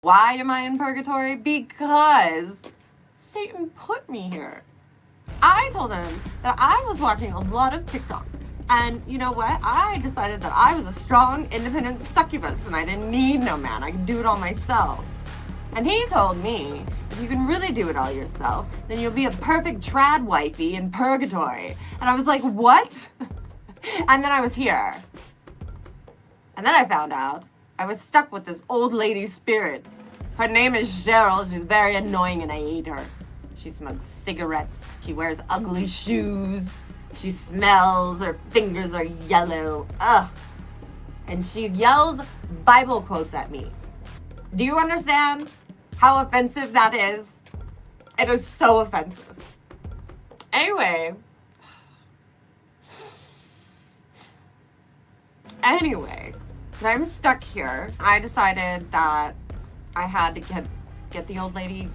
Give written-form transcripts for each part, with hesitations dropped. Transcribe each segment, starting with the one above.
Why am I in purgatory? Because Satan put me here. I told him that I was watching a lot of TikTok. And you know what? I decided that I was a strong, independent succubus and I didn't need no man. I could do it all myself. And he told me, if you can really do it all yourself, then you'll be a perfect trad wifey in purgatory. And I was like, what? And then I was here. And then I found out I was stuck with this old lady spirit. Her name is Cheryl. She's very annoying and I hate her. She smokes cigarettes. She wears ugly shoes. She smells. Her fingers are yellow. Ugh. And she yells Bible quotes at me. Do you understand how offensive that is? It is so offensive. Anyway, I'm stuck here. I decided that I had to get the old lady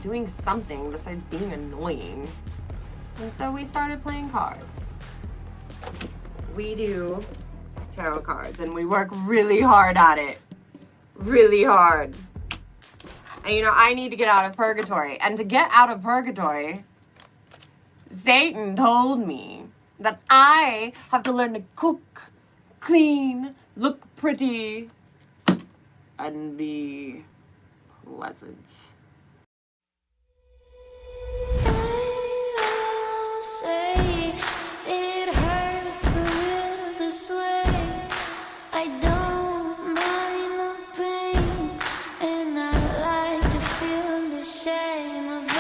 doing something besides being annoying. And so we started playing cards. We do tarot cards and we work really hard at it. Really hard. And you know, I need to get out of purgatory. And to get out of purgatory, Satan told me that I have to learn to cook, clean, look pretty, and be pleasant. Say it hurts to live this way. I don't mind the pain, and I like to feel the shame of it.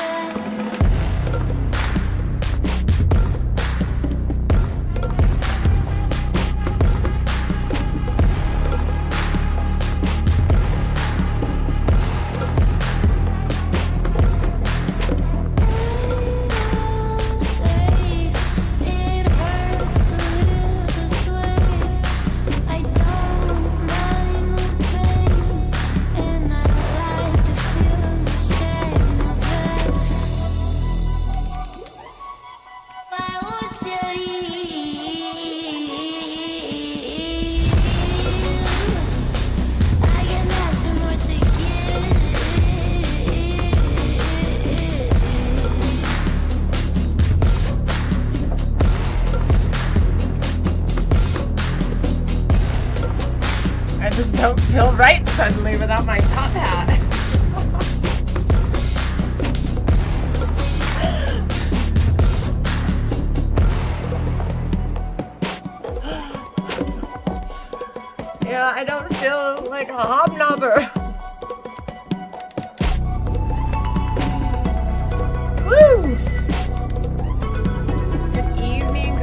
I just don't feel right suddenly without my top hat. Yeah, I don't feel like a hobnobber. Woo! Good evening,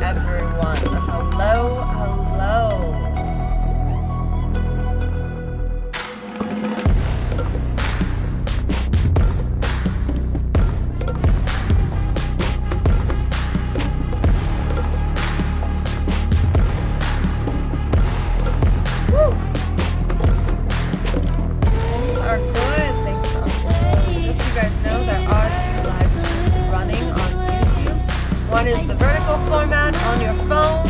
everyone. Hello, hello. One is the vertical format on your phone.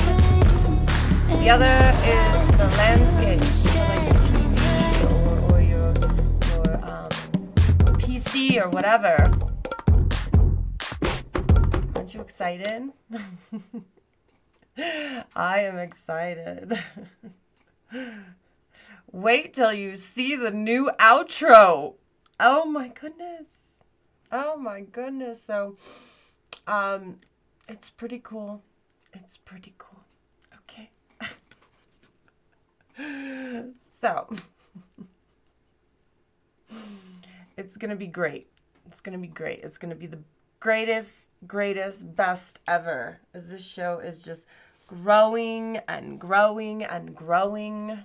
The other is the landscape, so like a TV or your PC or whatever. Aren't you excited? I am excited. Wait till you see the new outro. Oh my goodness. Oh my goodness. So, it's pretty cool. It's pretty cool. Okay. So, it's going to be great. It's going to be great. It's going to be the greatest, best ever. As this show is just growing and growing and growing.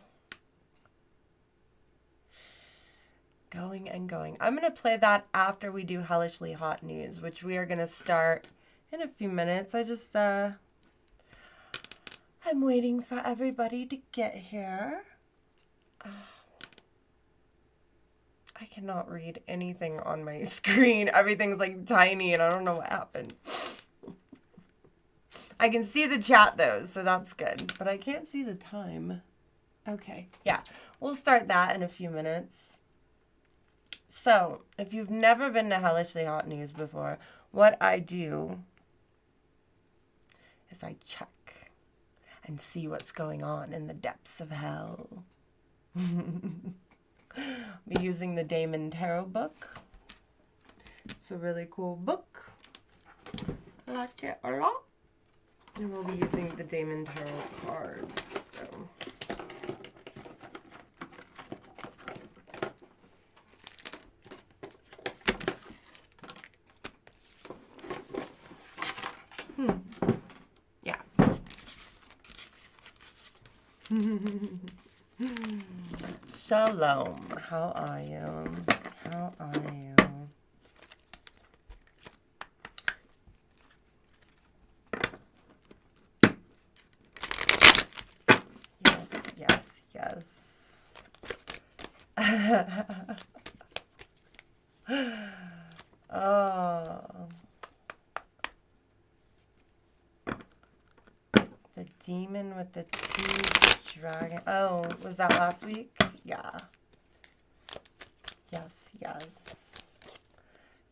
Going and going. I'm going to play that after we do Hellishly Hot News, which we are going to start in a few minutes. I'm waiting for everybody to get here. I cannot read anything on my screen. Everything's like tiny and I don't know what happened. I can see the chat though, so that's good. But I can't see the time. Okay, yeah. We'll start that in a few minutes. So, if you've never been to Hellishly Hot News before, what I do is I check and see what's going on in the depths of hell. We're using the Damon Tarot book. It's a really cool book. I like it a lot. And we'll be using the Damon Tarot cards. So. Yeah. Shalom. How are you? How are you? Yes, yes, yes. Oh. The demon with the two dragon. Oh, was that last week? Yeah. Yes, yes.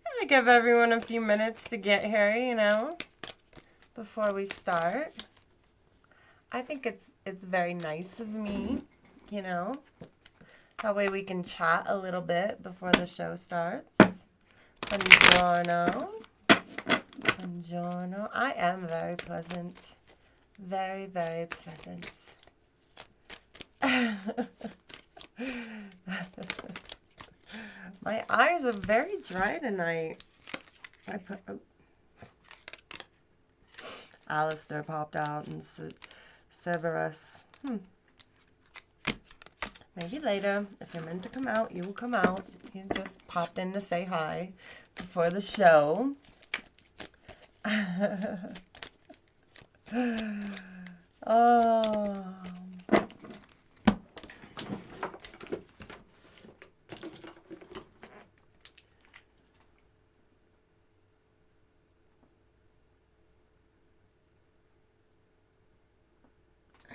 I'm gonna give everyone a few minutes to get here, you know, before we start. I think it's very nice of me, you know. That way we can chat a little bit before the show starts. Buongiorno. Buongiorno. I am very pleasant. Very, very pleasant. My eyes are very dry tonight. I put... Oh. Alistair popped out and Cerberus. Maybe later. If you're meant to come out, you will come out. He just popped in to say hi before the show. Oh.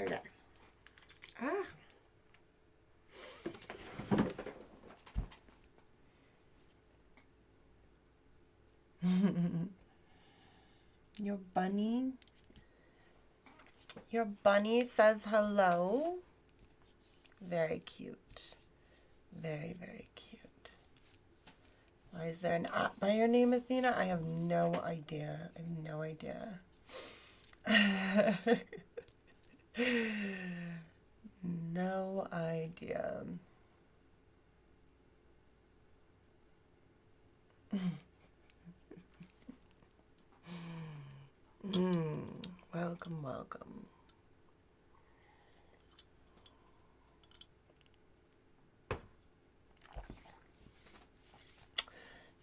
Okay. Ah. Your bunny says hello. Very cute. Very, very cute. Why is there an app by your name, Athena? I have no idea. I have no idea. No idea. Welcome, welcome.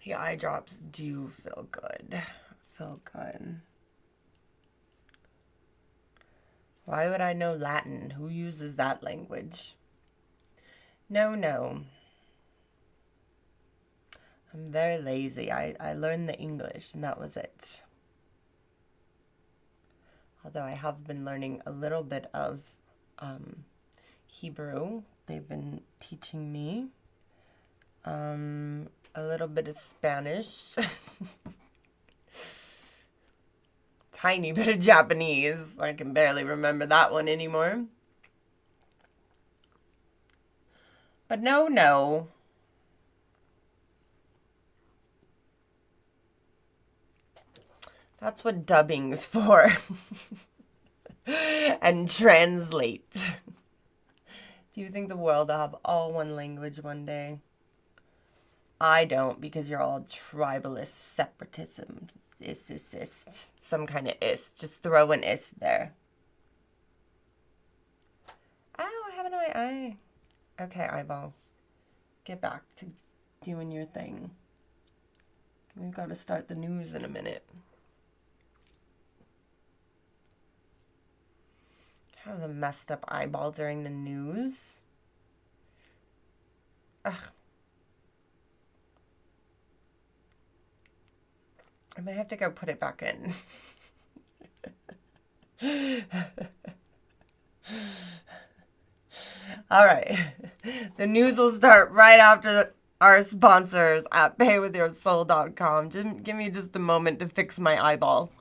The eye drops do feel good. Feel good. Why would I know Latin? Who uses that language? No, no. I'm very lazy. I learned the English and that was it. Although I have been learning a little bit of Hebrew. They've been teaching me. A little bit of Spanish. Tiny bit of Japanese. I can barely remember that one anymore. But no, no. That's what dubbing is for. And translate. Do you think the world will have all one language one day? I don't, because you're all tribalist separatism. Is. Some kind of is. Just throw an is there. Ow, I have an eye. Okay, eyeball. Get back to doing your thing. We've got to start the news in a minute. I have a messed up eyeball during the news. Ugh. I might have to go put it back in. All right. The news will start right after our sponsors at paywithyoursoul.com. Just give me just a moment to fix my eyeball.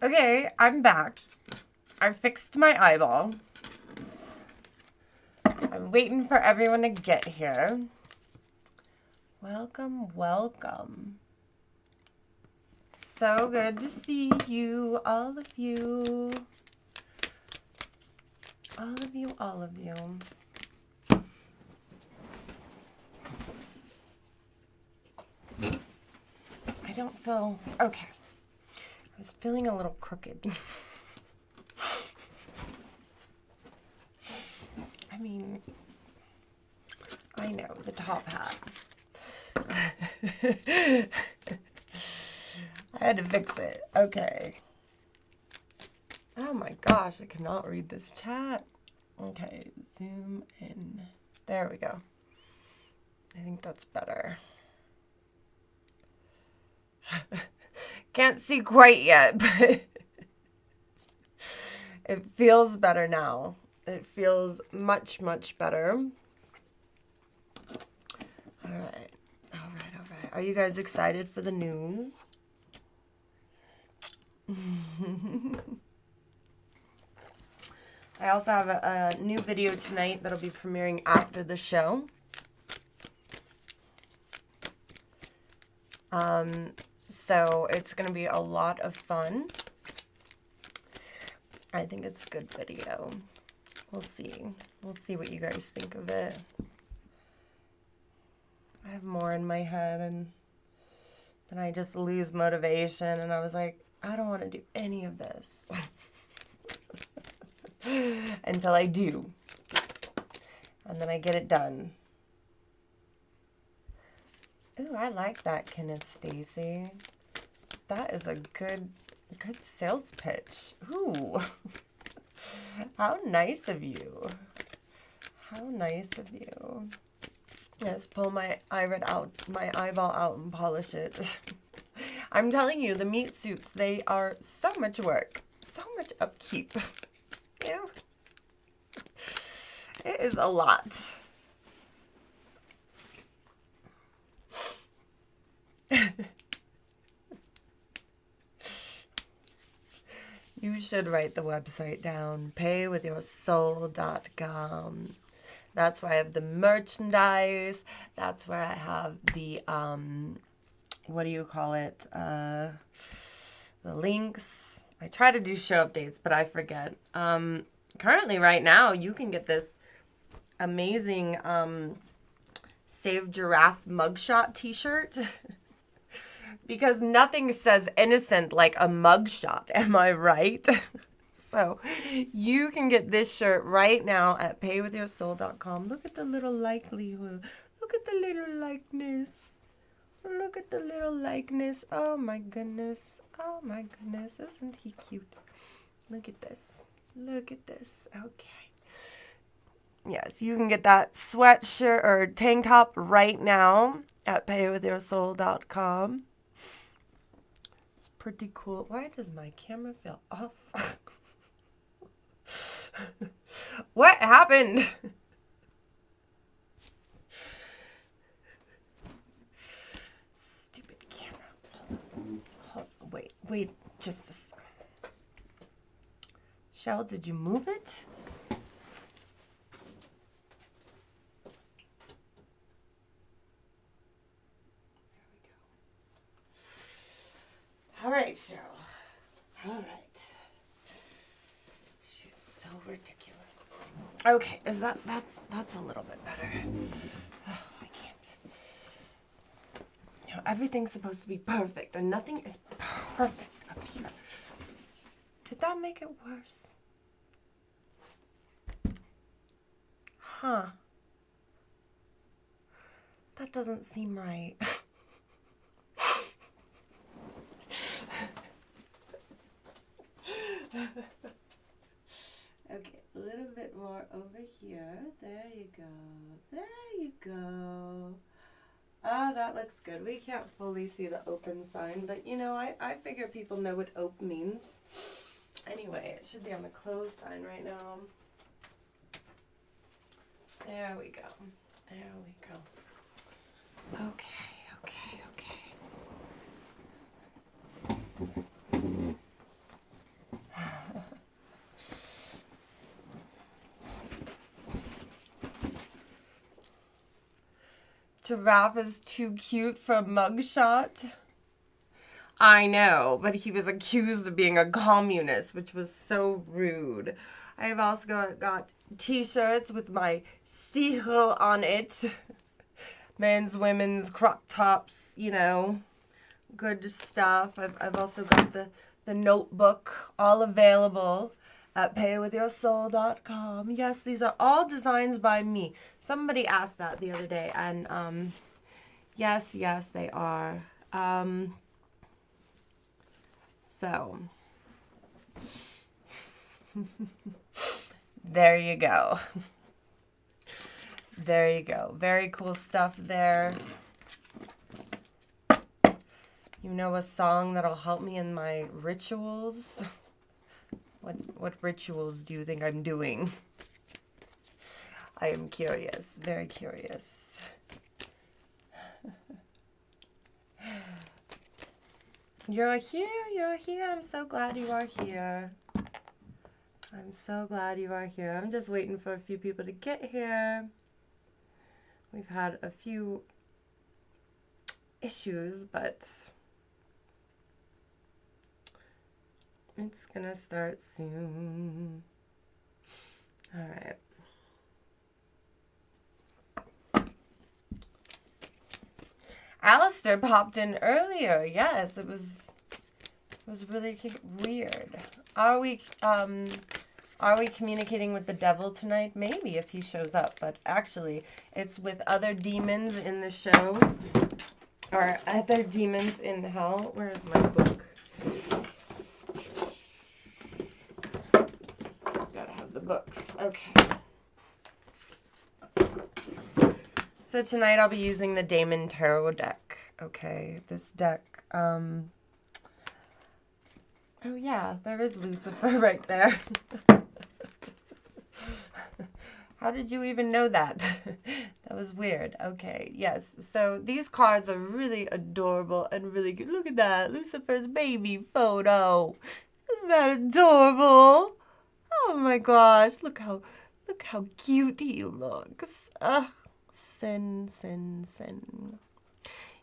Okay, I'm back. I fixed my eyeball. I'm waiting for everyone to get here. Welcome, welcome. so good to see you, all of you. All of you, all of you. I don't feel... Okay. I was feeling a little crooked. I mean, I know, the top hat. I had to fix it. Okay. Oh my gosh, I cannot read this chat. Okay, zoom in. There we go. I think that's better. Can't see quite yet, but it feels better now. It feels much, much better. All right. All right, all right. Are you guys excited for the news? I also have a new video tonight that'll be premiering after the show. So it's going to be a lot of fun. I think it's a good video. We'll see. We'll see what you guys think of it. I have more in my head, and then I just lose motivation, and I was like, I don't want to do any of this. Until I do. And then I get it done. Ooh, I like that, Kenneth Stacy. That is a good sales pitch. Ooh. How nice of you. How nice of you. Yes, pull my eyeball out and polish it. I'm telling you, the meat suits, they are so much work. So much upkeep. Yeah. It is a lot. You should write the website down. paywithyoursoul.com. That's where I have the merchandise. That's where I have the, what do you call it? The links. I try to do show updates, but I forget. Currently, right now, you can get this amazing Save Giraffe mugshot t-shirt. Because nothing says innocent like a mugshot, am I right? So you can get this shirt right now at paywithyoursoul.com. Look at the little likelihood. Look at the little likeness. Look at the little likeness. Oh my goodness. Oh my goodness. Isn't he cute? Look at this. Look at this. Okay. Yes, you can get that sweatshirt or tank top right now at paywithyoursoul.com. It's pretty cool. Why does my camera feel off? What happened? Stupid camera. Hold on. Wait, just a second. Shell, did you move it? All right, Cheryl. All right. She's so ridiculous. Okay, that's a little bit better. Oh, I can't. You know, everything's supposed to be perfect, and nothing is perfect up here. Did that make it worse? Huh. That doesn't seem right. Okay, a little bit more over here. There you go. There you go. Ah, that looks good. We can't fully see the open sign, but you know, I figure people know what ope means. Anyway, it should be on the close sign right now. There we go. There we go. Okay, okay, okay. Giraffe is too cute for a mugshot. I know, but he was accused of being a communist, which was so rude. I've also got t-shirts with my SATIRE on it. Men's, women's, crop tops, you know, good stuff. I've also got the notebook, all available at paywithyoursoul.com. Yes, these are all designs by me. Somebody asked that the other day, and yes, they are. So, there you go. There you go. Very cool stuff there. You know a song that'll help me in my rituals? What rituals do you think I'm doing? I am curious. Very curious. You're here. I'm so glad you are here. I'm so glad you are here. I'm just waiting for a few people to get here. We've had a few issues, but it's gonna start soon. All right. Alistair popped in earlier. Yes, it was really weird. Are we communicating with the devil tonight? Maybe, if he shows up. But actually, it's with other demons in the show. Or other demons in hell. Where is my book? Gotta have the books. Okay. So tonight I'll be using the Damon Tarot deck. Okay, this deck, oh yeah, there is Lucifer right there. How did you even know that? That was weird. Okay, yes. So these cards are really adorable and really good. Look at that, Lucifer's baby photo. Isn't that adorable? Oh my gosh, look how cute he looks. Ugh. Sin.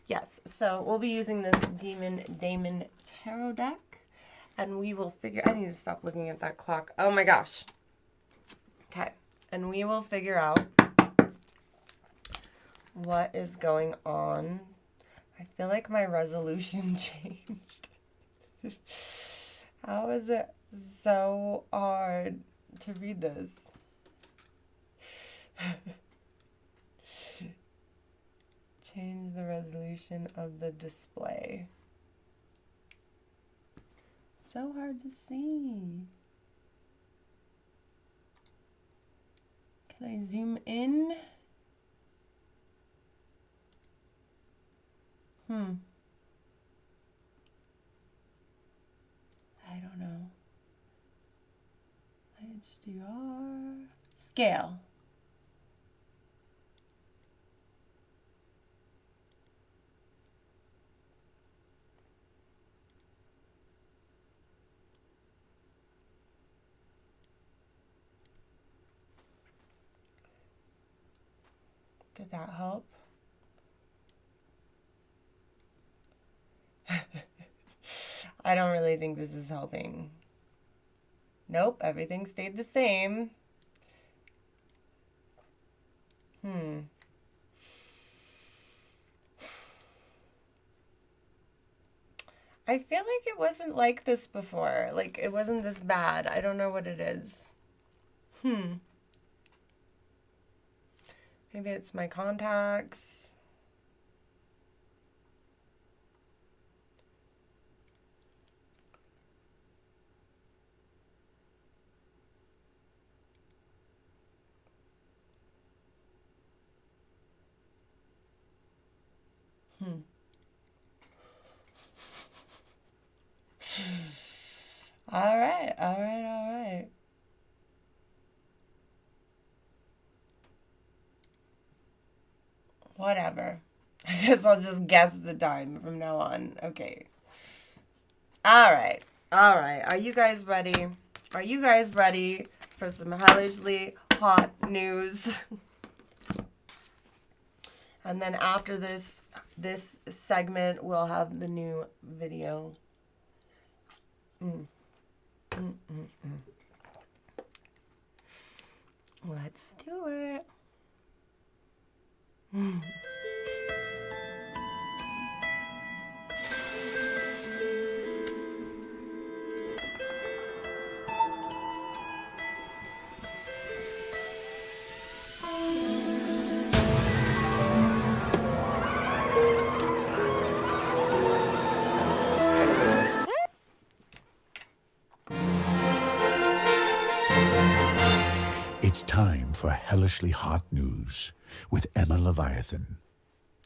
Yes, so we'll be using this Damon Tarot deck, and we will figure... I need to stop looking at that clock. Oh my gosh. Okay, and we will figure out what is going on. I feel like my resolution changed. How is it so hard to read this? Change the resolution of the display. So hard to see. Can I zoom in? I don't know. HDR. Scale. Did that help? I don't really think this is helping. Nope, everything stayed the same. I feel like it wasn't like this before. Like, it wasn't this bad. I don't know what it is. Maybe it's my contacts. All right. Whatever. I guess I'll just guess the time from now on. Okay. All right. Are you guys ready? Are you guys ready for some hellishly hot news? And then after this, this segment will have the new video. Let's do it. It's time for Hellishly Hot News with Emma Leviathan.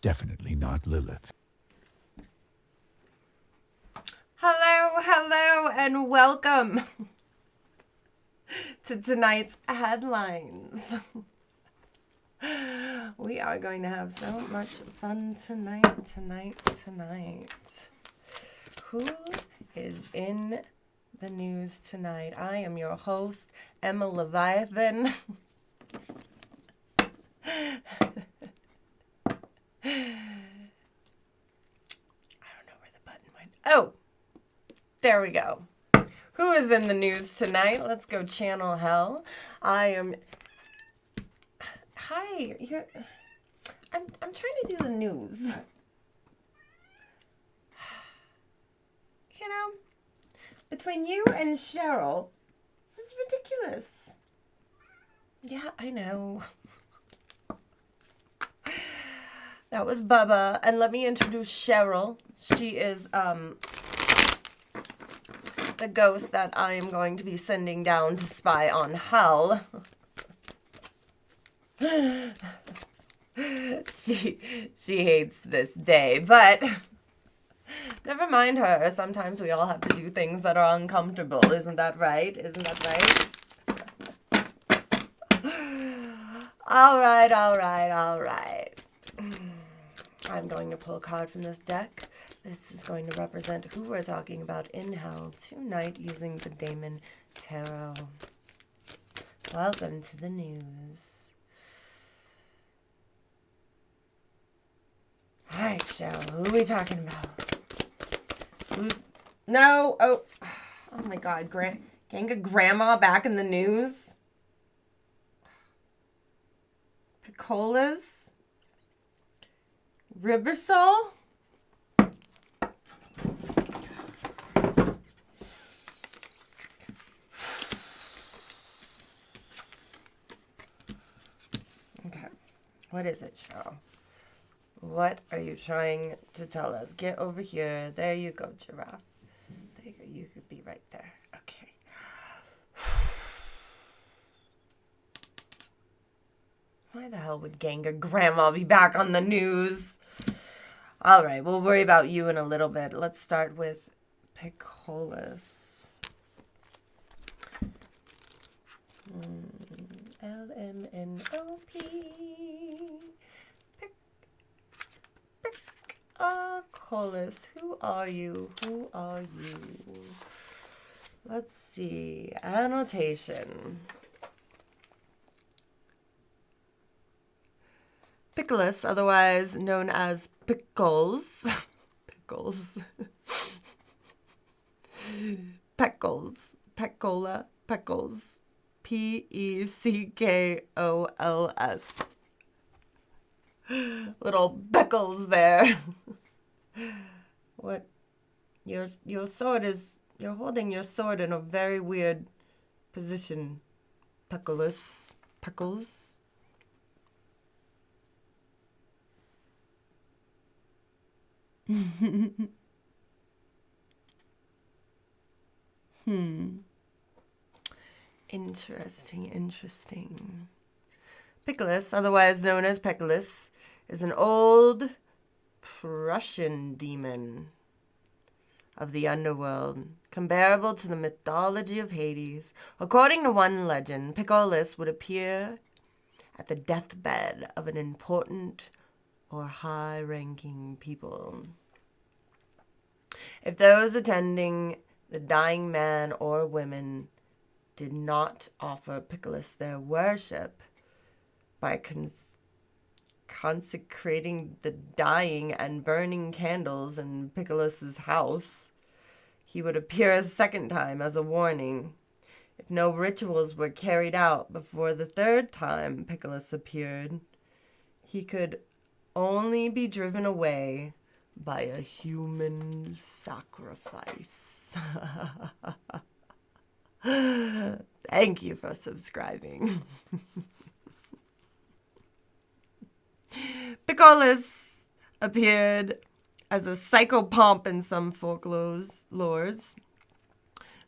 Definitely not Lilith. Hello, and welcome to tonight's headlines. We are going to have so much fun tonight. Who is in the news tonight? I am your host, Emma Leviathan. I don't know where the button went. Oh, there we go. Who is in the news tonight? Let's go channel hell. Hi, I'm trying to do the news. You know, between you and Cheryl, this is ridiculous. Yeah, I know. That was Bubba, and let me introduce Cheryl. She is the ghost that I am going to be sending down to spy on hell. She hates this day, but never mind her. Sometimes we all have to do things that are uncomfortable. Isn't that right? All right. I'm going to pull a card from this deck. This is going to represent who we're talking about in hell tonight using the Damon Tarot. Welcome to the news. All right, Cheryl, who are we talking about? No, oh my God, Gang of Grandma back in the news? Piccolas? Ribersol? Okay, what is it, Cheryl? What are you trying to tell us? Get over here. There you go, giraffe. There you go. You could be right there. Okay. Why the hell would Gang of Grandma be back on the news? All right, we'll worry about you in a little bit. Let's start with Piccolas. LMNOP. Piccolas. Who are you? Let's see. Annotation. Piccolas, otherwise known as Pickles. Pickles. Peckles. Peccola. Peckles. Peckols. Little Beckles there. What? Your sword is... You're holding your sword in a very weird position, Pickles. Interesting. Piccolas, otherwise known as Peccolas, is an old Prussian demon of the underworld, comparable to the mythology of Hades. According to one legend, Piccolas would appear at the deathbed of an important or high-ranking people. If those attending the dying man or women did not offer Piccolas their worship by consecrating the dying and burning candles in Piccolus's house, he would appear a second time as a warning. If no rituals were carried out before the third time Piccolus appeared, he could only be driven away by a human sacrifice. Thank you for subscribing. Piccolus appeared as a psychopomp in some folklores,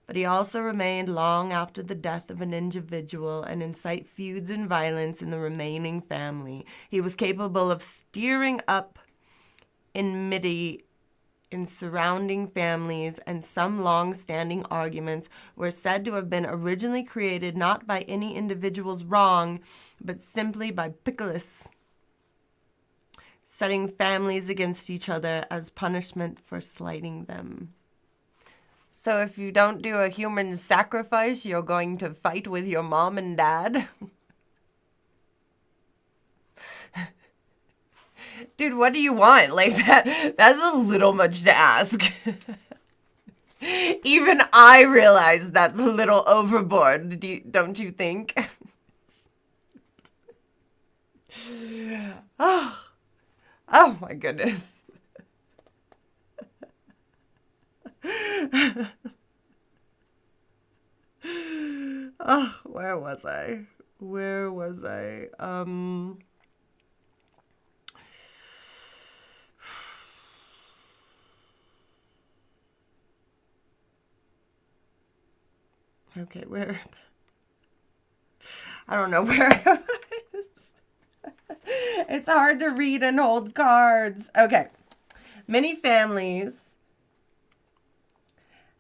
but he also remained long after the death of an individual and incite feuds and violence in the remaining family. He was capable of stirring up enmity in surrounding families, and some long-standing arguments were said to have been originally created not by any individual's wrong, but simply by Piccolus, setting families against each other as punishment for slighting them. So if you don't do a human sacrifice, you're going to fight with your mom and dad? Dude, what do you want? Like, that's a little much to ask. Even I realize that's a little overboard, don't you think? Oh my goodness. Oh, where was I? Okay, where? I don't know where I was. It's hard to read and hold cards. Okay. Many families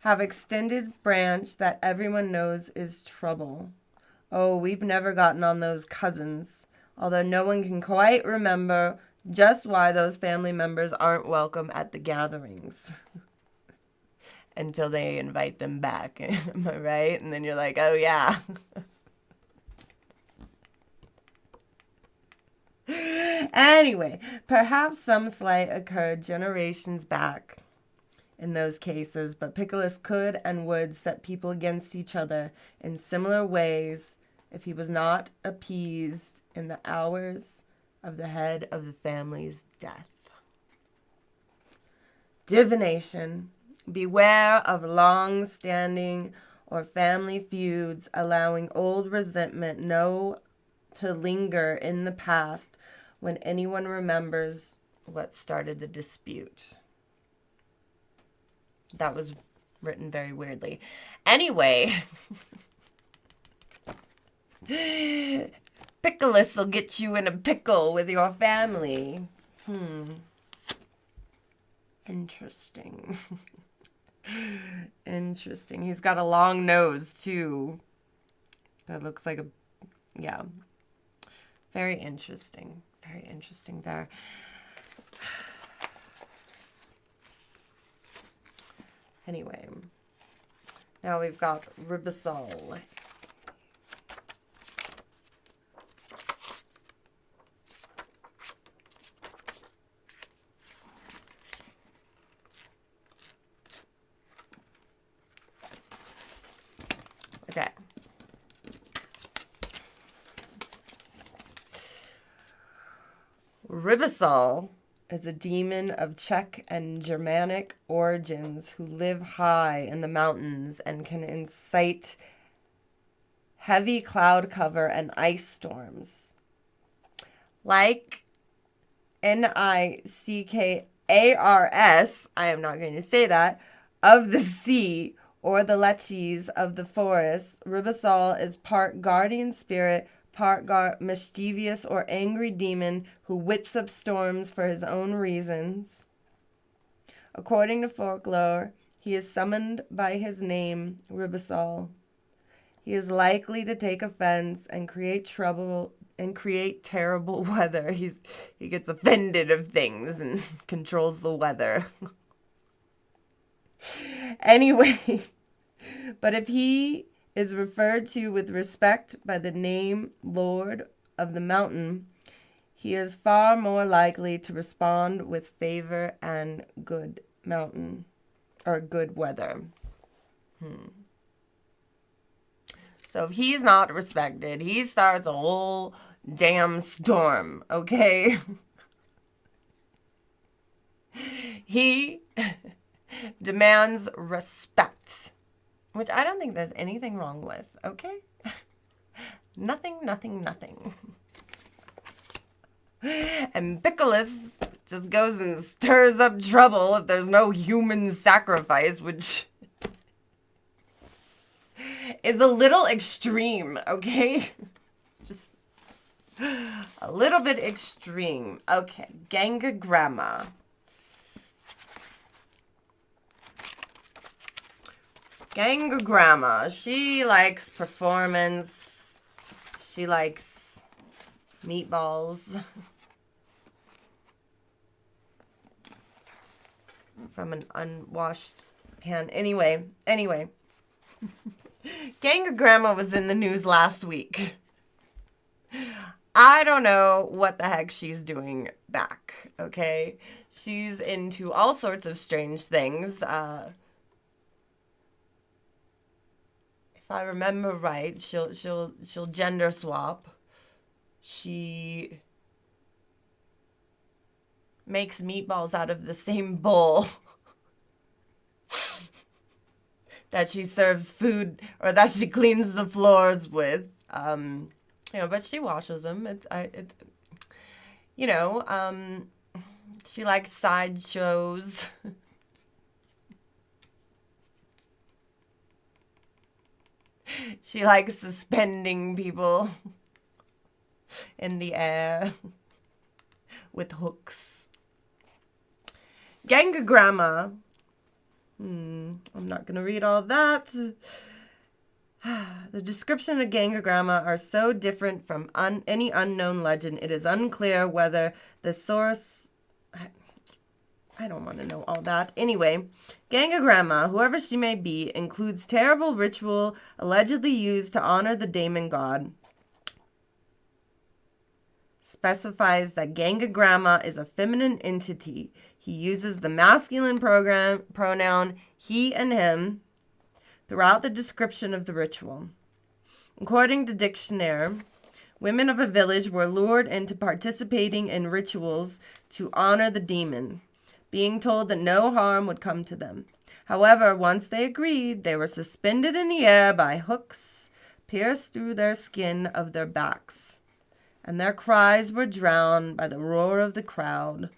have extended branch that everyone knows is trouble. Oh, we've never gotten on those cousins, although no one can quite remember just why those family members aren't welcome at the gatherings. Until they invite them back, am I right? And then you're like, oh yeah. Anyway, perhaps some slight occurred generations back in those cases, but Piccolus could and would set people against each other in similar ways if he was not appeased in the hours of the head of the family's death. Divination. Beware of long-standing or family feuds, allowing old resentment to linger in the past when anyone remembers what started the dispute. That was written very weirdly. Anyway, Piccolus will get you in a pickle with your family. Interesting. Interesting. He's got a long nose, too. That looks like yeah. Very interesting. Very interesting there. Anyway. Now we've got Ribisol. Okay. Ribisol is a demon of Czech and Germanic origins who live high in the mountains and can incite heavy cloud cover and ice storms. Like Nicars, I am not going to say that, of the sea, or the lechis of the forest, Ribisol is part guardian spirit, part mischievous or angry demon who whips up storms for his own reasons. According to folklore, he is summoned by his name, Ribisol. He is likely to take offense and create trouble and create terrible weather. He gets offended of things and controls the weather. Anyway, but if he is referred to with respect by the name Lord of the Mountain, he is far more likely to respond with favor and good mountain or good weather. So if he's not respected, he starts a whole damn storm, okay? He demands respect, which I don't think there's anything wrong with, okay? Nothing. And Pickles just goes and stirs up trouble if there's no human sacrifice, which is a little extreme, okay? Just a little bit extreme. Okay, Gangagramma. Gangagramma. She likes performance. She likes meatballs. From an unwashed pan. Anyway. Gangagramma was in the news last week. I don't know what the heck she's doing back, okay? She's into all sorts of strange things. If I remember right, she'll gender swap. She makes meatballs out of the same bowl that she serves food, or that she cleans the floors with. But she washes them. She likes sideshows. She likes suspending people in the air with hooks. Gangagramma. I'm not going to read all that. The description of Gangagramma are so different from any unknown legend. It is unclear whether the source... I don't want to know all that. Anyway, Gangagramma, whoever she may be, includes terrible ritual allegedly used to honor the daemon god. Specifies that Gangagramma is a feminine entity. He uses the masculine pronoun he and him throughout the description of the ritual. According to Dictionary, women of a village were lured into participating in rituals to honor the demon, being told that no harm would come to them. However, once they agreed, they were suspended in the air by hooks pierced through their skin of their backs, and their cries were drowned by the roar of the crowd,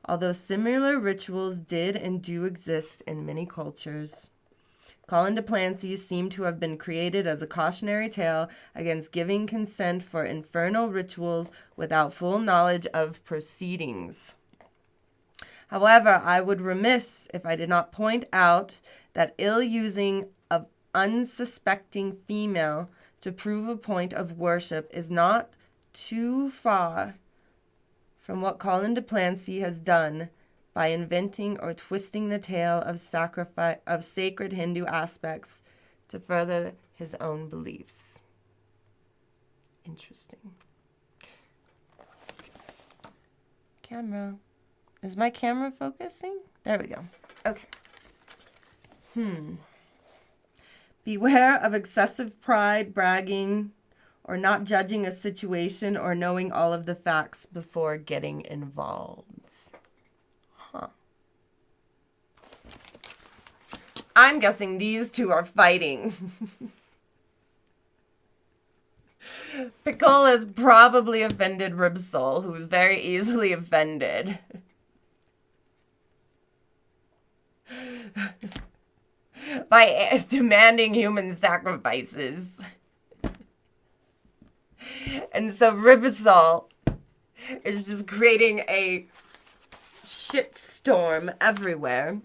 although similar rituals did and do exist in many cultures. Colin de Plancy seemed to have been created as a cautionary tale against giving consent for infernal rituals without full knowledge of proceedings. However, I would remiss if I did not point out that ill-using of unsuspecting female to prove a point of worship is not too far from what Colin de Plancy has done by inventing or twisting the tale of sacrifice of sacred Hindu aspects to further his own beliefs. Interesting. Camera. Is my camera focusing? There we go. Okay. Beware of excessive pride, bragging, or not judging a situation or knowing all of the facts before getting involved. I'm guessing these two are fighting. Pickle has probably offended Ribsol, who's very easily offended. By demanding human sacrifices. And so Ribsol is just creating a shitstorm everywhere.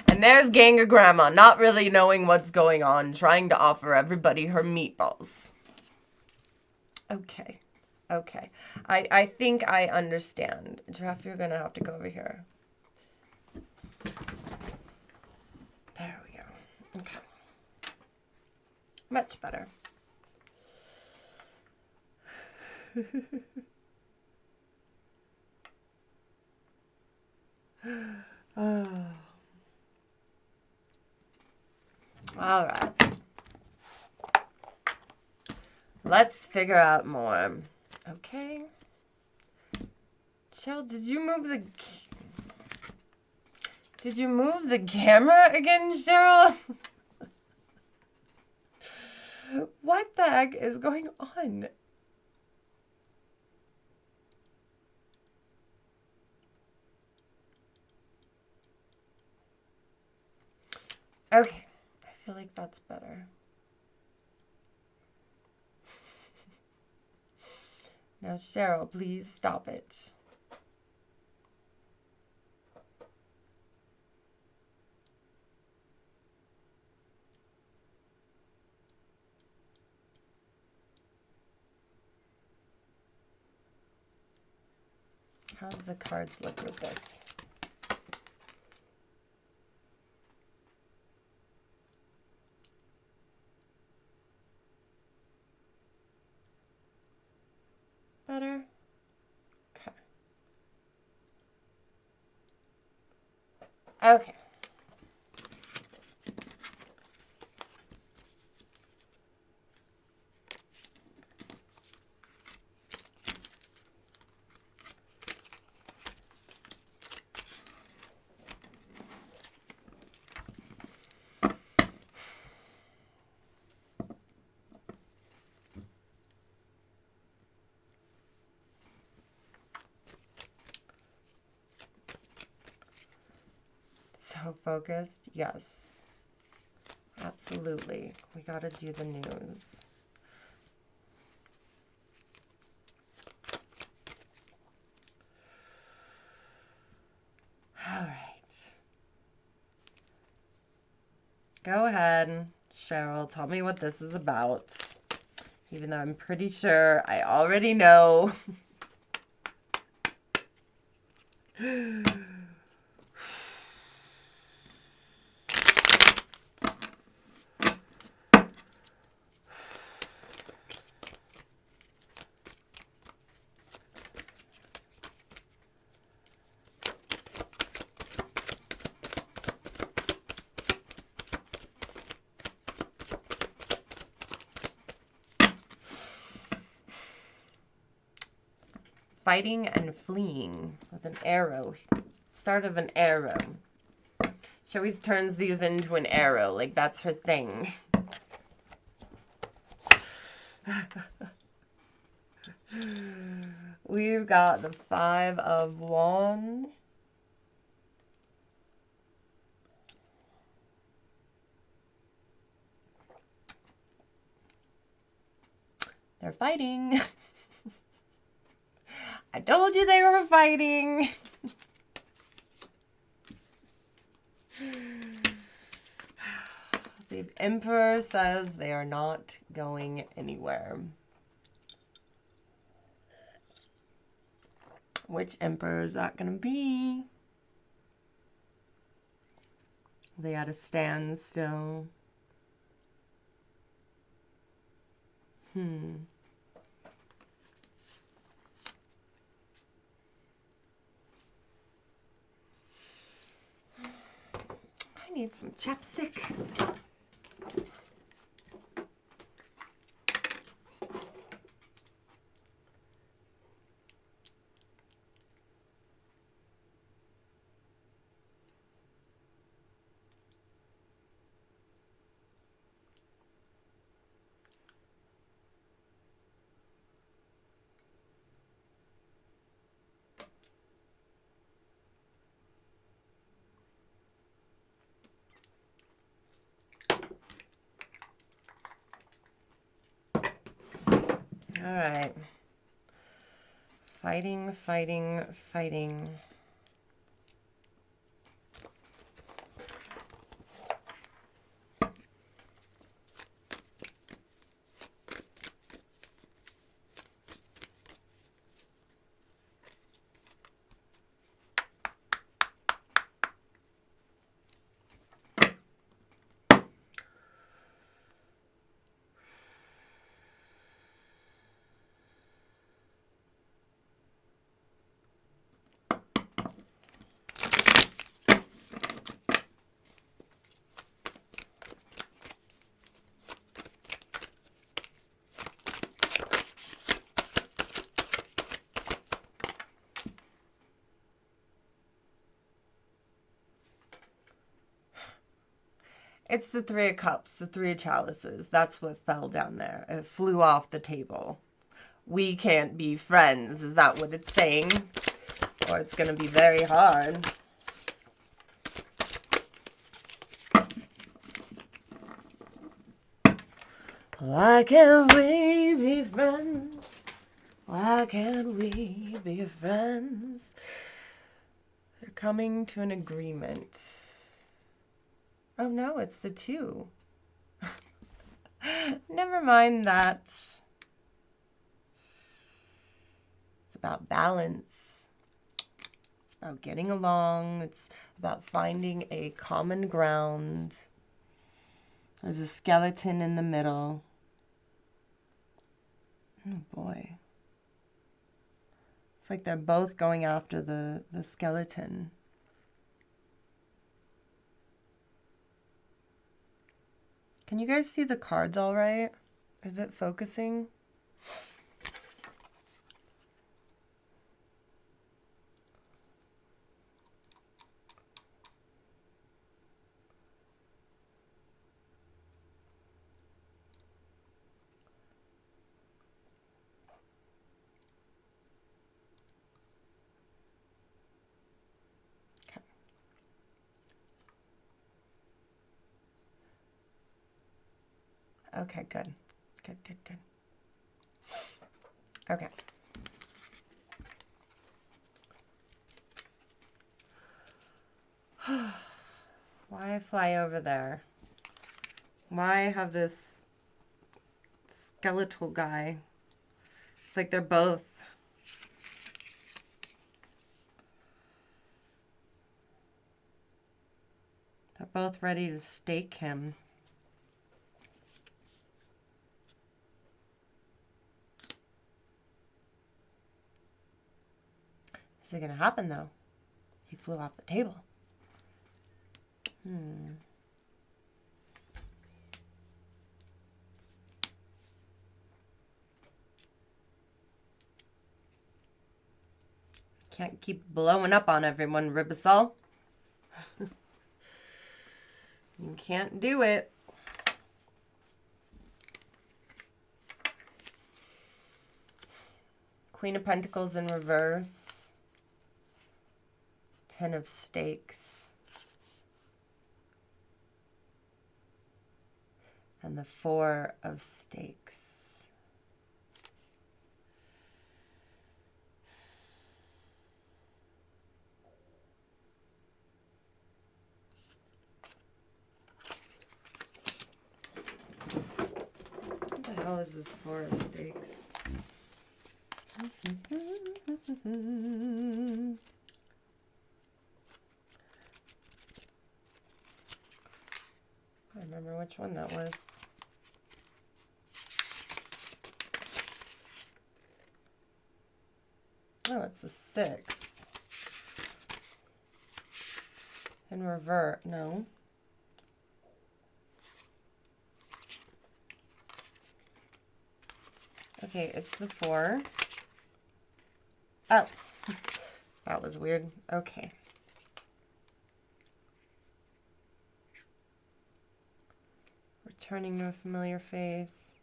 And there's Gangagramma, not really knowing what's going on, trying to offer everybody her meatballs. Okay. I think I understand. Giraffe, you're going to have to go over here. There we go. Okay. Much better. All right. Let's figure out more. Okay. Cheryl, did you move the camera again, Cheryl? What the heck is going on? Okay. I feel like that's better. Now, Cheryl, please stop it. How does the cards look with this? Better? Okay. Okay. So focused? Yes. Absolutely. We gotta do the news. All right. Go ahead, Cheryl. Tell me what this is about. Even though I'm pretty sure I already know. Fighting and fleeing with an arrow. Start of an arrow. She always turns these into an arrow. Like, that's her thing. We've got the 5 of Wands. They're fighting. I told you they were fighting. The Emperor says they are not going anywhere. Which Emperor is that going to be? They at a standstill. I need some chapstick. All right. Fighting, fighting, fighting. It's the Three of Cups, the Three of Chalices. That's what fell down there. It flew off the table. We can't be friends. Is that what it's saying? Or it's going to be very hard. Why can't we be friends? Why can't we be friends? They're coming to an agreement. Oh no, it's the two. Never mind that. It's about balance. It's about getting along. It's about finding a common ground. There's a skeleton in the middle. Oh boy. It's like they're both going after the skeleton. Can you guys see the cards all right? Is it focusing? Okay, good. Good. Okay. Why fly over there? Why have this skeletal guy? It's like they're both... They're both ready to stake him. Is it going to happen, though? He flew off the table. Can't keep blowing up on everyone, Ribisol. You can't do it. Queen of Pentacles in reverse. Ten of Stakes. And the Four of Stakes. What the hell is this Four of Stakes? I remember which one that was. Oh, it's a 6. And revert, no. Okay, it's the 4. Oh, that was weird. Okay. Returning to a familiar face.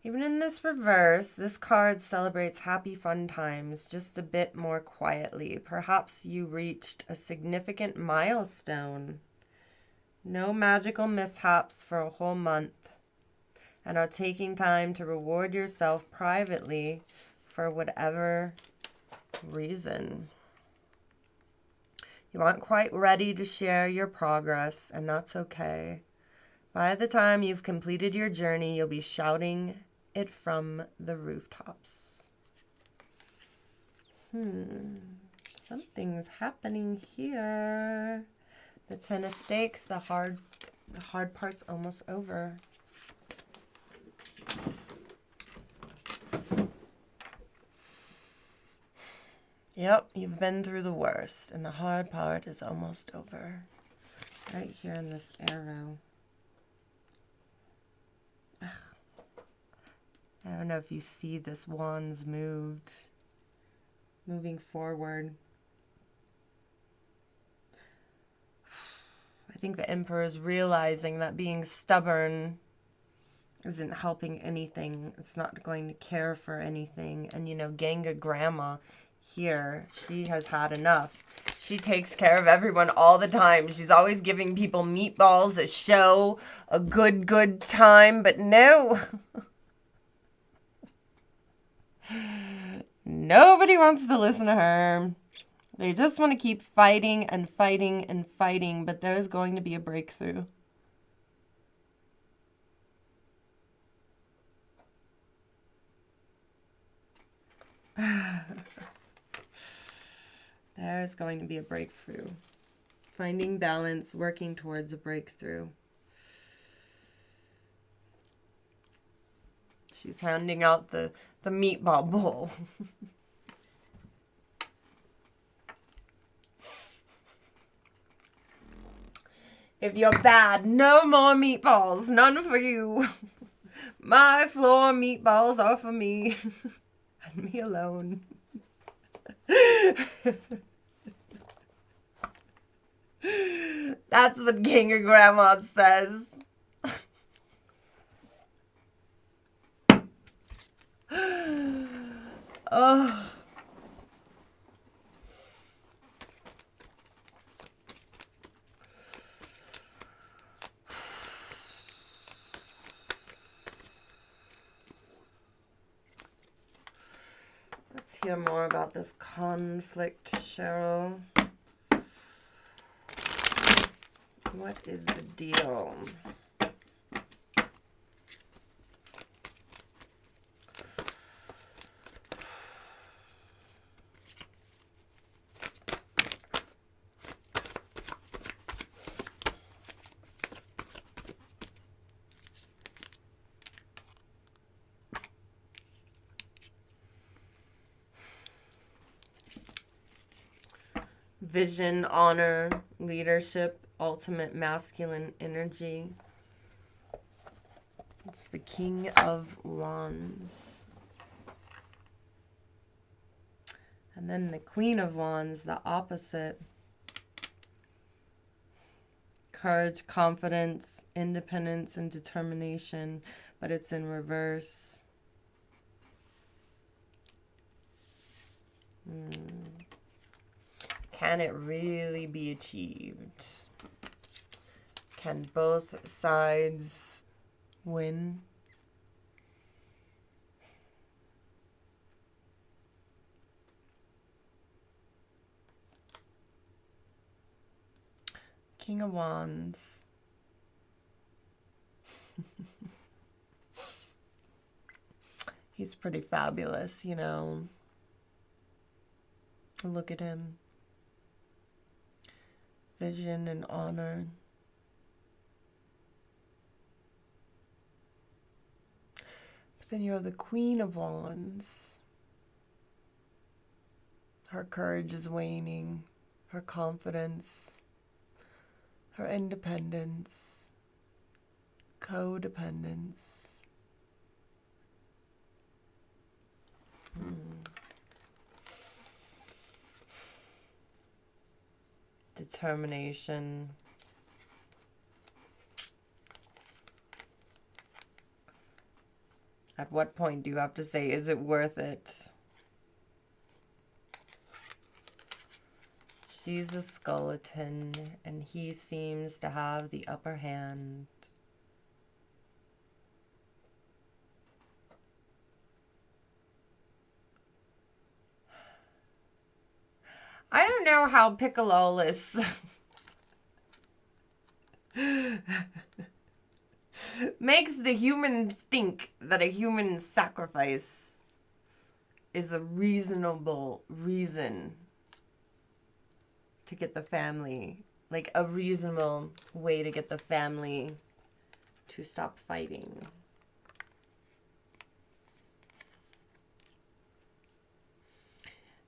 Even in this reverse, this card celebrates happy fun times just a bit more quietly. Perhaps you reached a significant milestone. No magical mishaps for a whole month. And are taking time to reward yourself privately for whatever reason. You aren't quite ready to share your progress, and that's okay. By the time you've completed your journey, you'll be shouting it from the rooftops. Something's happening here. The 10 of Stakes, the hard part's almost over. Yep, you've been through the worst, and the hard part is almost over. Right here in this arrow. Ugh. I don't know if you see this wand's moving forward. I think the Emperor is realizing that being stubborn isn't helping anything. It's not going to care for anything. And, you know, Ganga Grandma here, she has had enough. She takes care of everyone all the time. She's always giving people meatballs, a show, a good time. But no. Nobody wants to listen to her. They just want to keep fighting and fighting and fighting. But there's going to be a breakthrough. There's going to be a breakthrough. Finding balance, working towards a breakthrough. She's handing out the meatball bowl. If you're bad, no more meatballs. None for you. My floor meatballs are for me. And me alone. That's what Ganga Grandma says. Oh. Let's hear more about this conflict, Cheryl. What is the deal? Vision, honor, leadership, ultimate masculine energy. It's the King of Wands. And then the Queen of Wands, the opposite. Courage, confidence, independence, and determination, but it's in reverse. Can it really be achieved? Can both sides win? King of Wands. He's pretty fabulous, you know. Look at him. Vision and honor. But then you're the Queen of Wands. Her courage is waning. Her confidence. Her independence. Codependence. Determination. At what point do you have to say, is it worth it? She's a skeleton, and he seems to have the upper hand. I don't know how Piccololus makes the humans think that a human sacrifice is a reasonable reason to get the family, like a reasonable way to get the family to stop fighting.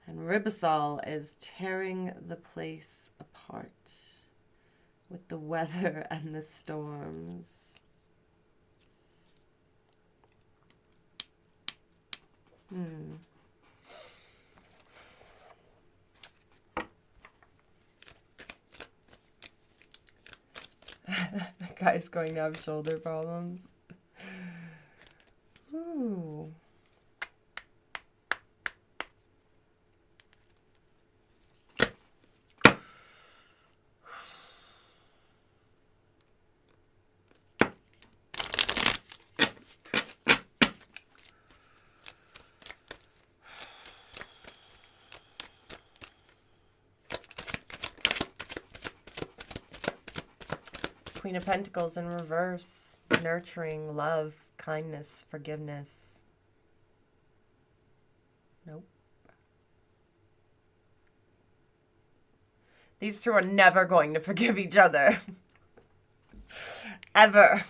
And Ribisol is tearing the place apart with the weather and the storms. guy's going to have shoulder problems. Ooh. Queen of Pentacles in reverse. Nurturing, love, kindness, forgiveness. Nope. These two are never going to forgive each other. Ever.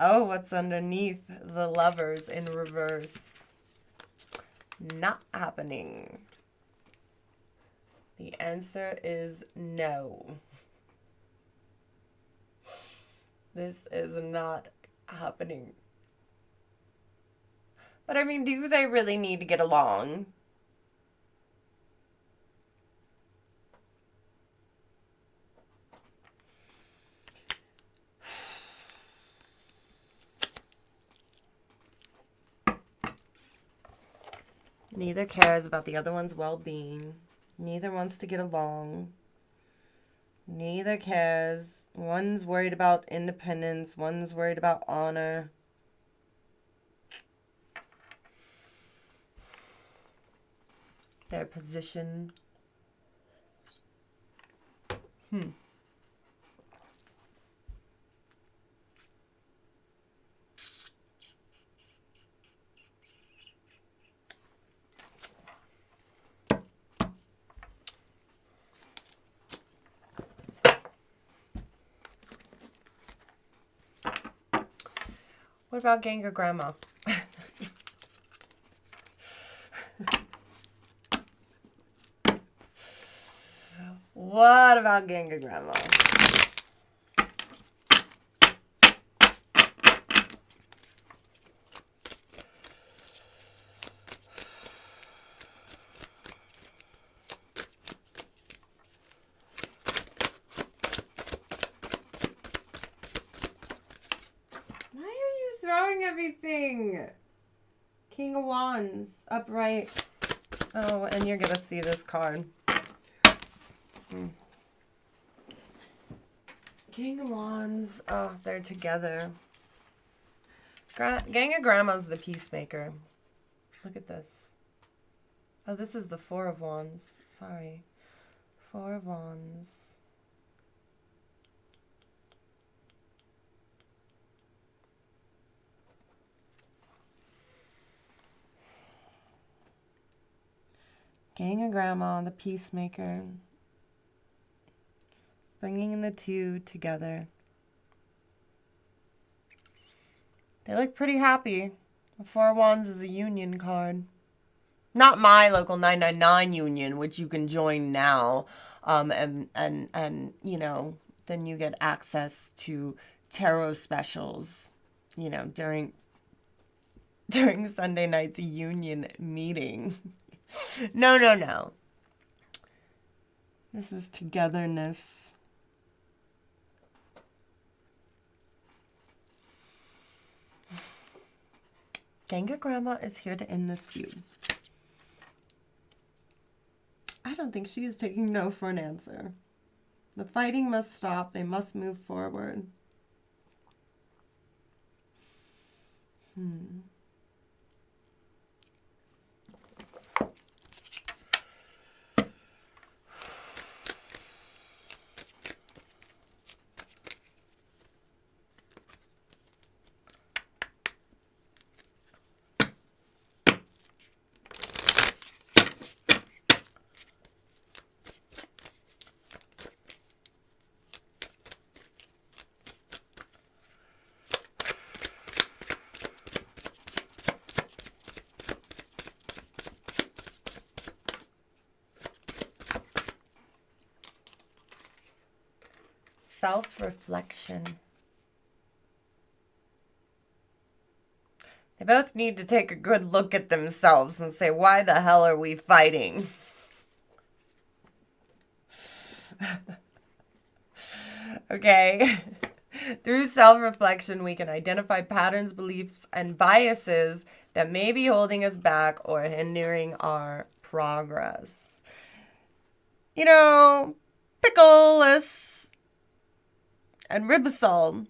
Oh, what's underneath? The Lovers in reverse. Not happening. The answer is no. This is not happening. But I mean, do they really need to get along? Neither cares about the other one's well-being. Neither wants to get along. Neither cares. One's worried about independence. One's worried about honor. Their position. What about Ganga Grandma? What about Ganga Grandma? Throwing everything. King of Wands, upright. Oh, and you're gonna see this card. King of Wands. Oh, they're together. Gang of Grandma's the peacemaker. Look at this. Oh, this is the Four of Wands. Sorry. Four of Wands. Gang of Grandma, the peacemaker. Bringing the two together. They look pretty happy. The Four of Wands is a union card. Not my local 999 union, which you can join now. And you know, then you get access to tarot specials, you know, during Sunday night's union meeting. No. This is togetherness. Ganga Grandma is here to end this feud. I don't think she is taking no for an answer. The fighting must stop. They must move forward. Self-reflection. They both need to take a good look at themselves and say, why the hell are we fighting? Okay? Through self-reflection, we can identify patterns, beliefs, and biases that may be holding us back or hindering our progress. You know, pickles and ribosol.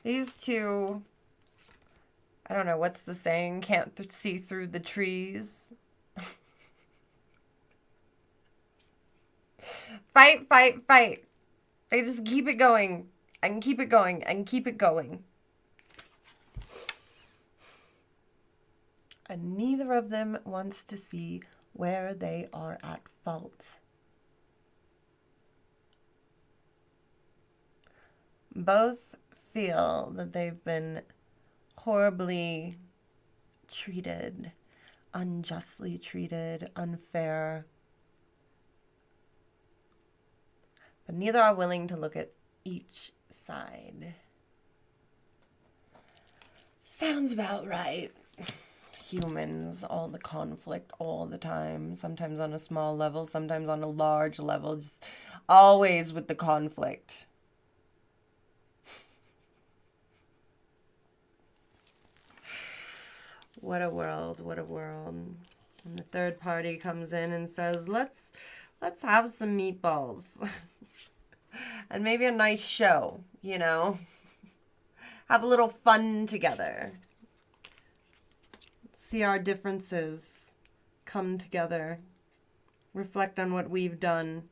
These two, I don't know, what's the saying? Can't see through the trees. Fight, fight, fight. They just keep it going and keep it going and keep it going. And neither of them wants to see where they are at fault. Both feel that they've been horribly treated, unjustly treated, unfair. But neither are willing to look at each side. Sounds about right. Humans, all the conflict, all the time. Sometimes on a small level, sometimes on a large level. Just always with the conflict. What a world, what a world. And the third party comes in and says, let's have some meatballs. And maybe a nice show, you know. Have a little fun together. See our differences come together. Reflect on what we've done.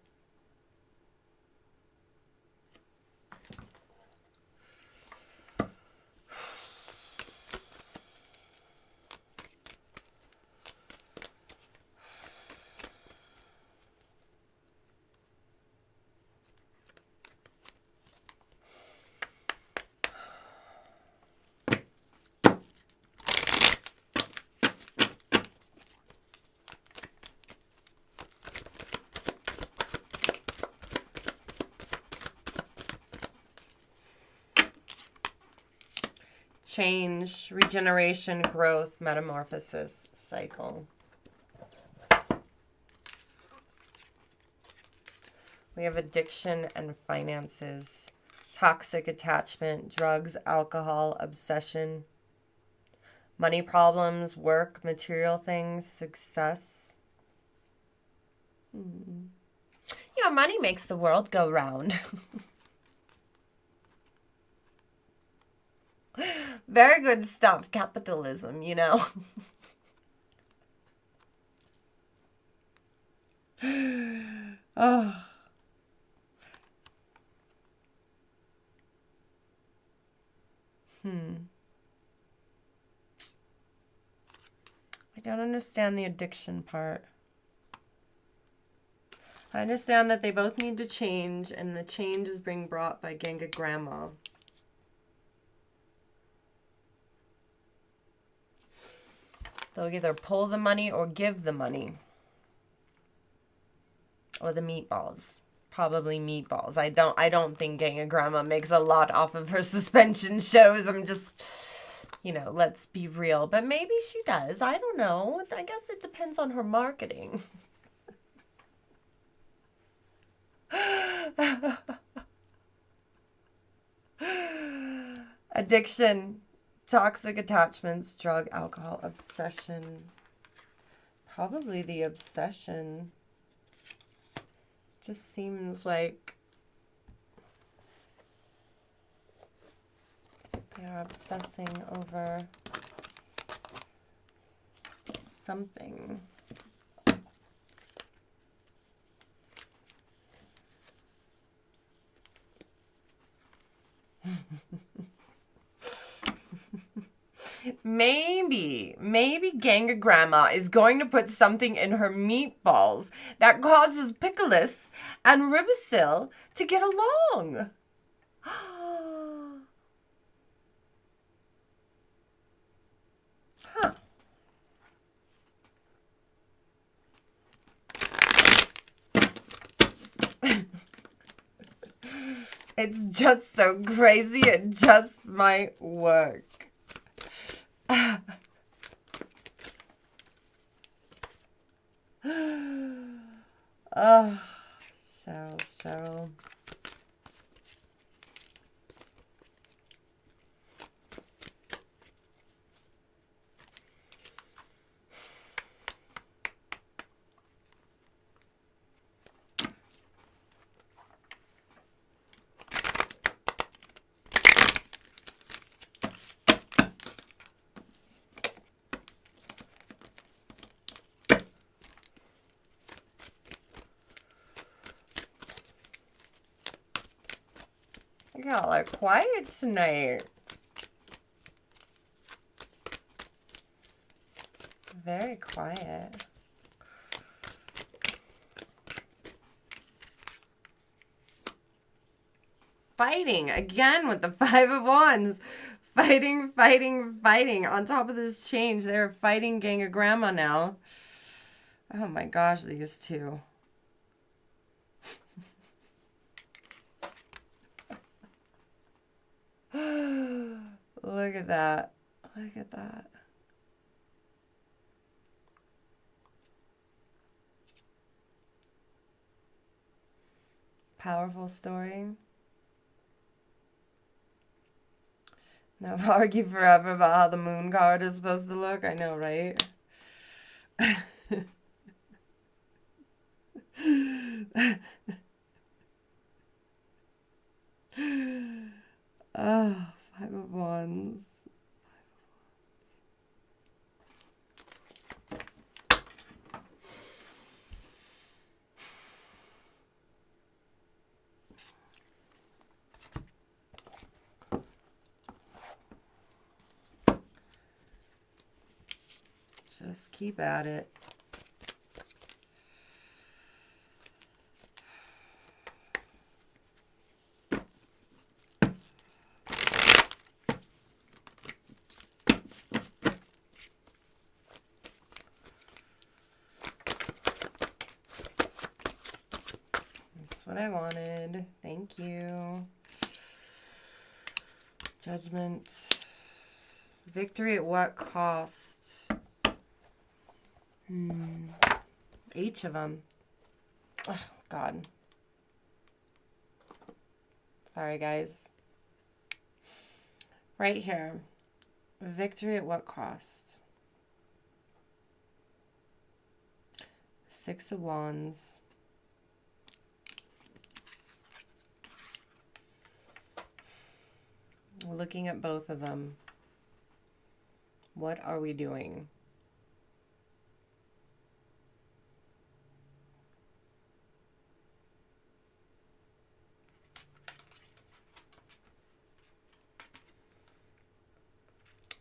Change, regeneration, growth, metamorphosis, cycle. We have addiction and finances, toxic attachment, drugs, alcohol, obsession, money problems, work, material things, success. You know, money makes the world go round. Very good stuff, capitalism, you know. Oh. I don't understand the addiction part. I understand that they both need to change, and the change is being brought by Ganga Grandma. They'll either pull the money or give the money. Or the meatballs. Probably meatballs. I don't think Ganga Grandma makes a lot off of her suspension shows. I'm just, you know, let's be real. But maybe she does. I don't know. I guess it depends on her marketing. Addiction. Toxic attachments, drug, alcohol, obsession. Probably the obsession. Just seems like they're obsessing over something. Maybe Ganga Grandma is going to put something in her meatballs that causes Pickles and Ribosil to get along. Huh. It's just so crazy, it just might work. Oh, Cheryl. Y'all are quiet tonight. Very quiet. Fighting again with the Five of Wands. Fighting. On top of this change, they're fighting Gang of Grandma now. Oh my gosh, these two. Look at that. Look at that. Powerful story. Now argue forever about how the moon card is supposed to look. I know, right? Oh, Five of Wands. Just keep at it. That's what I wanted. Thank you. Judgment. Victory at what cost? Each of them. Oh, God. Sorry, guys. Right here. Victory at what cost? Six of Wands. Looking at both of them. What are we doing?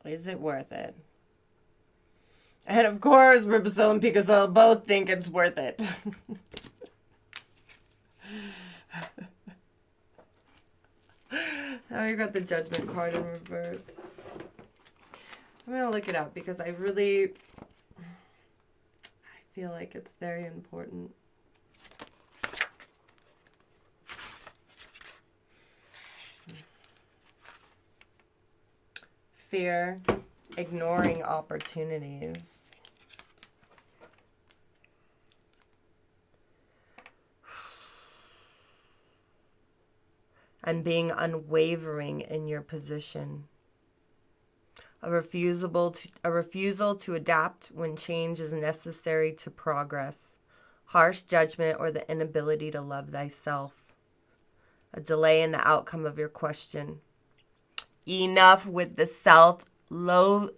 Is it worth it? And of course, Ripazil and Picasso both think it's worth it. Now we got the Judgment card in reverse. I'm going to look it up because I feel like it's very important. Fear, ignoring opportunities. And being unwavering in your position. A refusal to adapt when change is necessary to progress. Harsh judgment or the inability to love thyself. A delay in the outcome of your question. Enough with the self-loathing.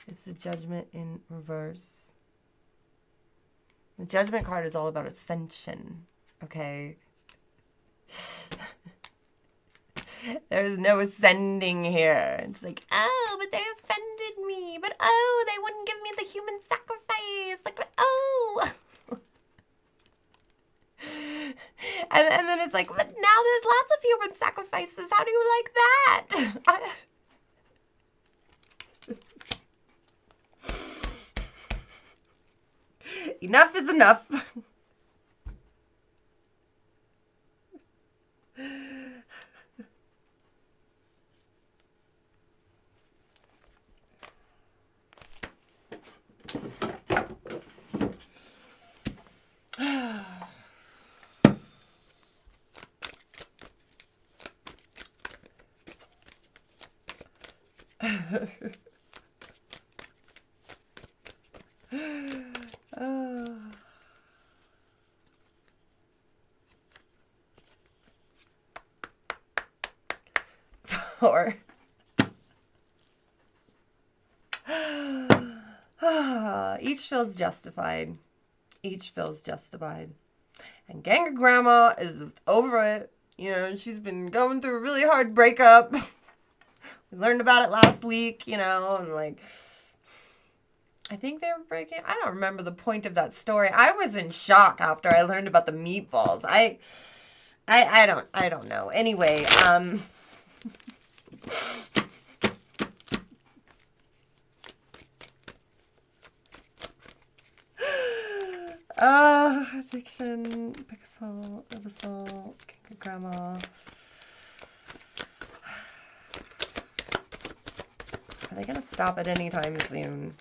It's the Judgment in reverse. The Judgment card is all about ascension, okay? There's no ascending here. It's like, oh, but they offended me. But, oh, they wouldn't give me the human sacrifice. Like, oh. And then it's like, but now there's lots of human sacrifices. How do you like that? Enough is enough. Or each feels justified. Each feels justified. And Ganga Grandma is just over it. You know, she's been going through a really hard breakup. We learned about it last week, you know, and like, I think they were breaking. I don't remember the point of that story. I was in shock after I learned about the meatballs. I don't know. Anyway, addiction, pixel, Ibisol, Grandma. Are they gonna stop at any time soon?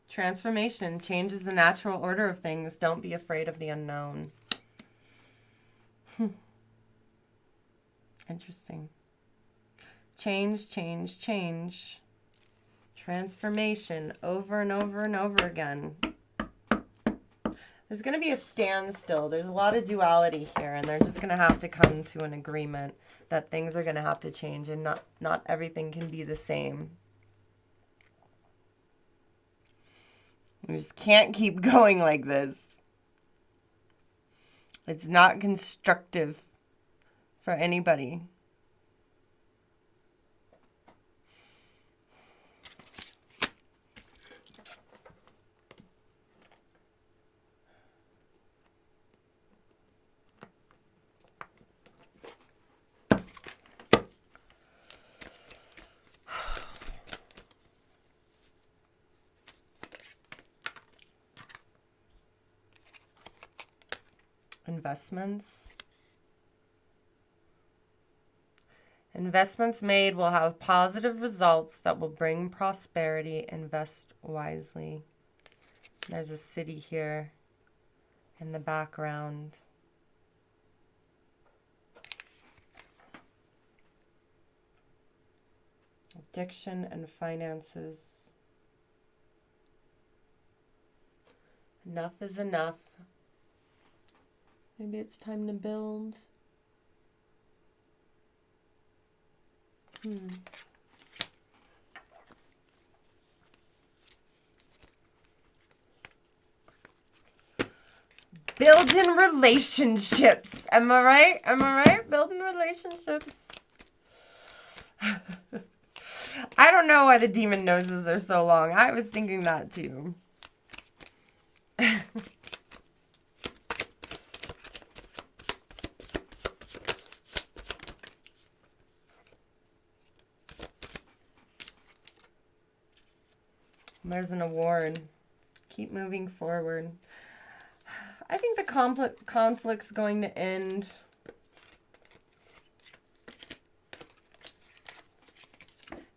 Transformation changes the natural order of things. Don't be afraid of the unknown. Interesting. Change, change, change. Transformation over and over and over again. There's going to be a standstill. There's a lot of duality here, and they're just going to have to come to an agreement that things are going to have to change, and not everything can be the same. We just can't keep going like this. It's not constructive for anybody. Investments. Investments made will have positive results that will bring prosperity. Invest wisely. There's a city here in the background. Addiction and finances. Enough is enough. Maybe it's time to build. Building relationships. Am I right? Am I right? Building relationships. I don't know why the demon noses are so long. I was thinking that too. There's an award. Keep moving forward. I think the conflict's going to end.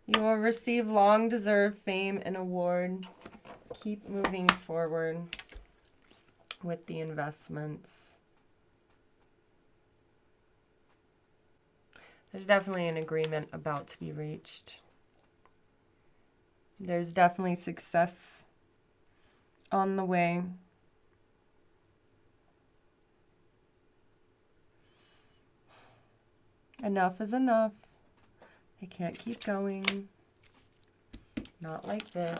You will receive long-deserved fame and award. Keep moving forward with the investments. There's definitely an agreement about to be reached. There's definitely success on the way. Enough is enough. They can't keep going. Not like this.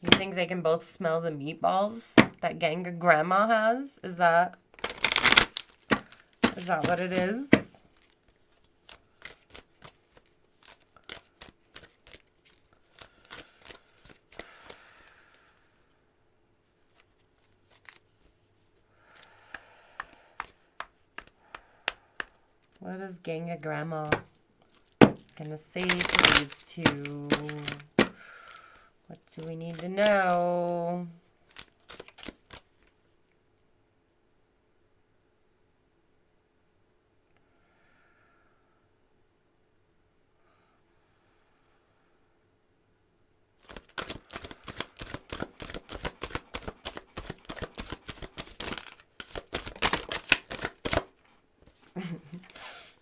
You think they can both smell the meatballs that Ganga Grandma has? Is that what it is? What is Ganga Grandma gonna say to these two? What do we need to know?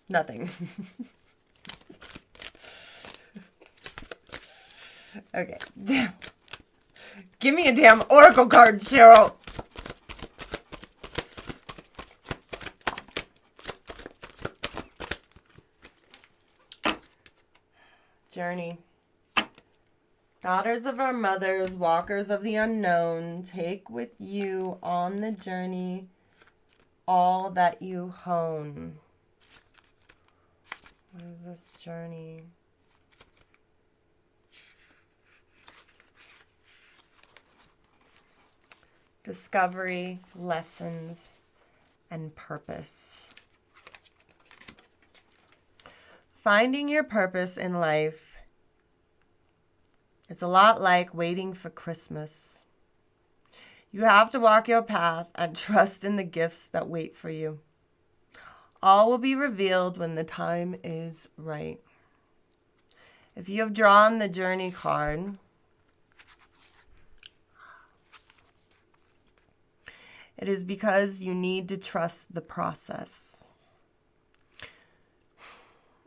Nothing. Okay. Damn. Give me a damn oracle card, Cheryl. Journey. Daughters of our mothers, walkers of the unknown, take with you on the journey all that you hone. What is this journey? Discovery, lessons, and purpose. Finding your purpose in life is a lot like waiting for Christmas. You have to walk your path and trust in the gifts that wait for you. All will be revealed when the time is right. If you have drawn the journey card, it is because you need to trust the process.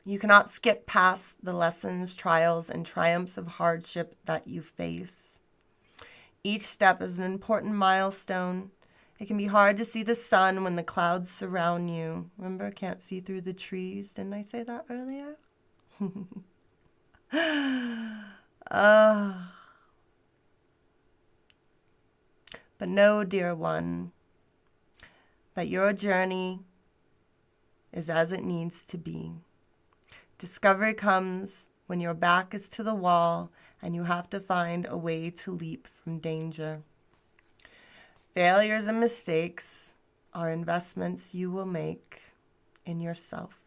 You cannot skip past the lessons, trials, and triumphs of hardship that you face. Each step is an important milestone. It can be hard to see the sun when the clouds surround you. Remember, can't see through the trees. Didn't I say that earlier? But know, dear one, that your journey is as it needs to be. Discovery comes when your back is to the wall and you have to find a way to leap from danger. Failures and mistakes are investments you will make in yourself.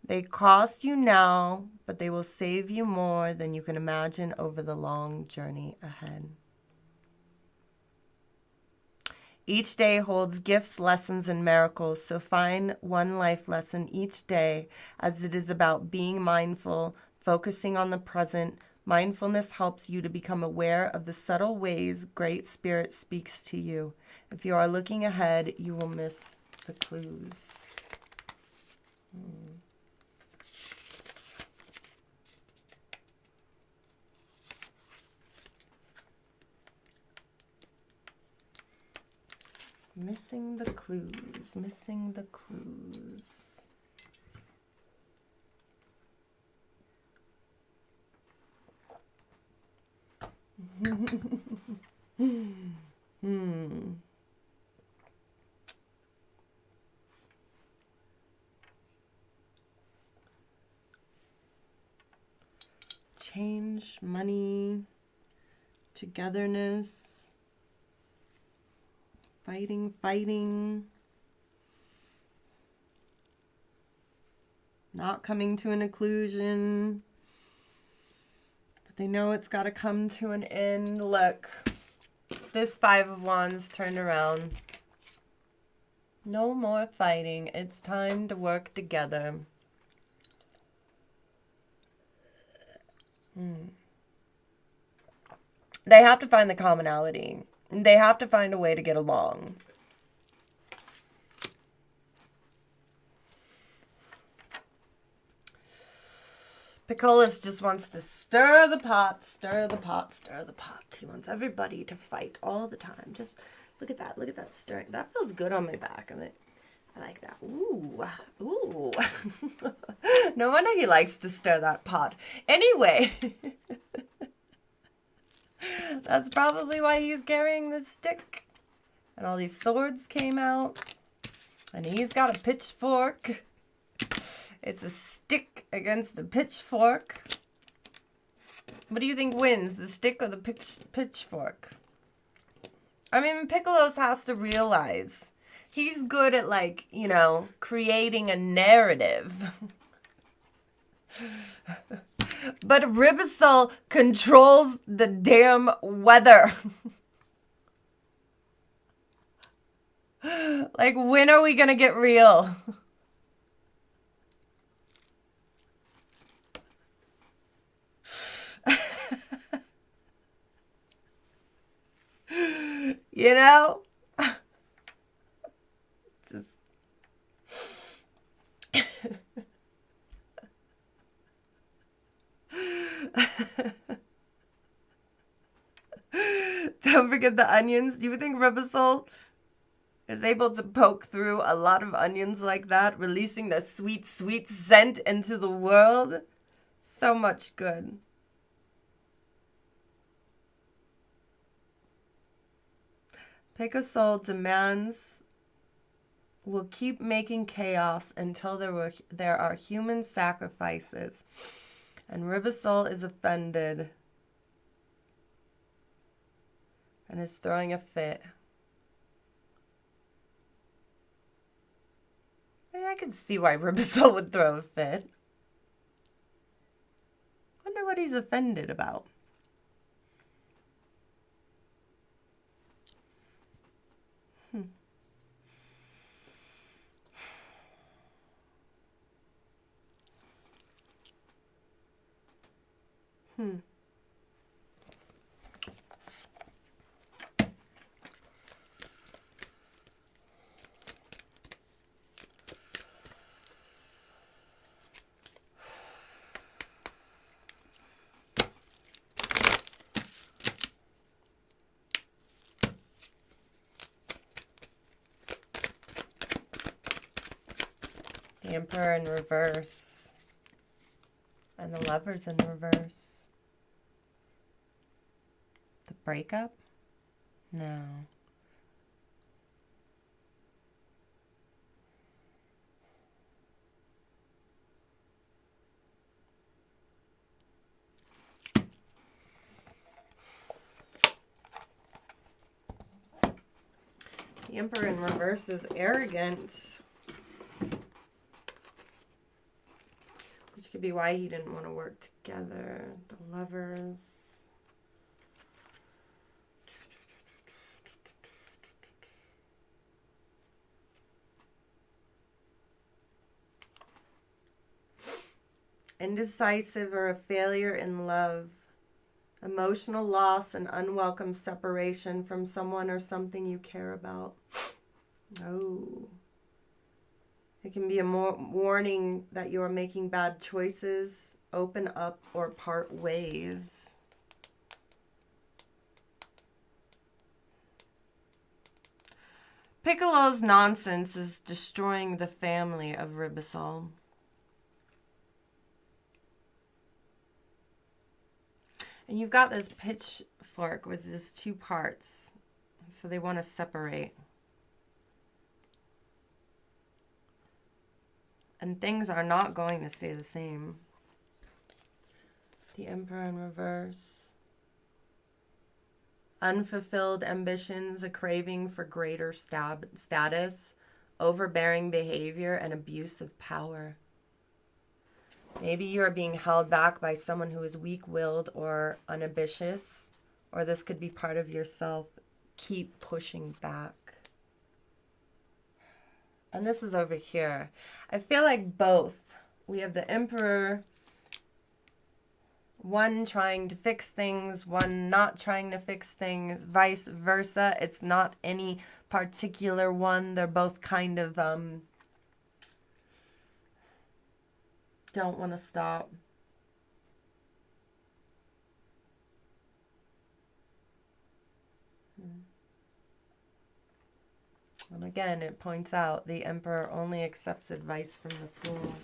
They cost you now, but they will save you more than you can imagine over the long journey ahead. Each day holds gifts, lessons, and miracles, so find one life lesson each day, as it is about being mindful, focusing on the present. Mindfulness helps you to become aware of the subtle ways Great Spirit speaks to you. If you are looking ahead, you will miss the clues. Missing the clues, missing the clues. Change, money, togetherness. Fighting. Not coming to an conclusion. But they know it's got to come to an end. Look, this Five of Wands turned around. No more fighting. It's time to work together. They have to find the commonality. They have to find a way to get along. Piccolis just wants to stir the pot, stir the pot, stir the pot. He wants everybody to fight all the time. Just look at that stirring. That feels good on my back. I like that. Ooh, ooh. No wonder he likes to stir that pot. Anyway. That's probably why he's carrying this stick. And all these swords came out. And he's got a pitchfork. It's a stick against a pitchfork. What do you think wins, the stick or the pitchfork? I mean, Piccolos has to realize he's good at, like, you know, creating a narrative. But Ribisol controls the damn weather. Like, when are we gonna get real? You know? Just Don't forget the onions. Do you think Ribisol is able to poke through a lot of onions like that, releasing the sweet, sweet scent into the world? So much good. Pick a soul demands will keep making chaos until there are human sacrifices. And Ribisol is offended and is throwing a fit. I can see why Ribisol would throw a fit. Wonder what he's offended about. The Emperor in reverse. And the Lovers in reverse. The breakup? No. The Emperor in reverse is arrogant. Which could be why he didn't want to work together. The Lovers. Indecisive or a failure in love. Emotional loss and unwelcome separation from someone or something you care about. Oh. It can be a warning that you are making bad choices, open up, or part ways. Piccolo's nonsense is destroying the family of Ribisol. And you've got this pitchfork with these two parts. So they want to separate. And things are not going to stay the same. The Emperor in reverse. Unfulfilled ambitions, a craving for greater status, overbearing behavior, and abuse of power. Maybe you are being held back by someone who is weak-willed or unambitious, or this could be part of yourself. Keep pushing back. And this is over here. I feel like both. We have the Emperor, one trying to fix things, one not trying to fix things, vice versa. It's not any particular one. They're both kind of don't want to stop. And again, it points out the Emperor only accepts advice from the Fool.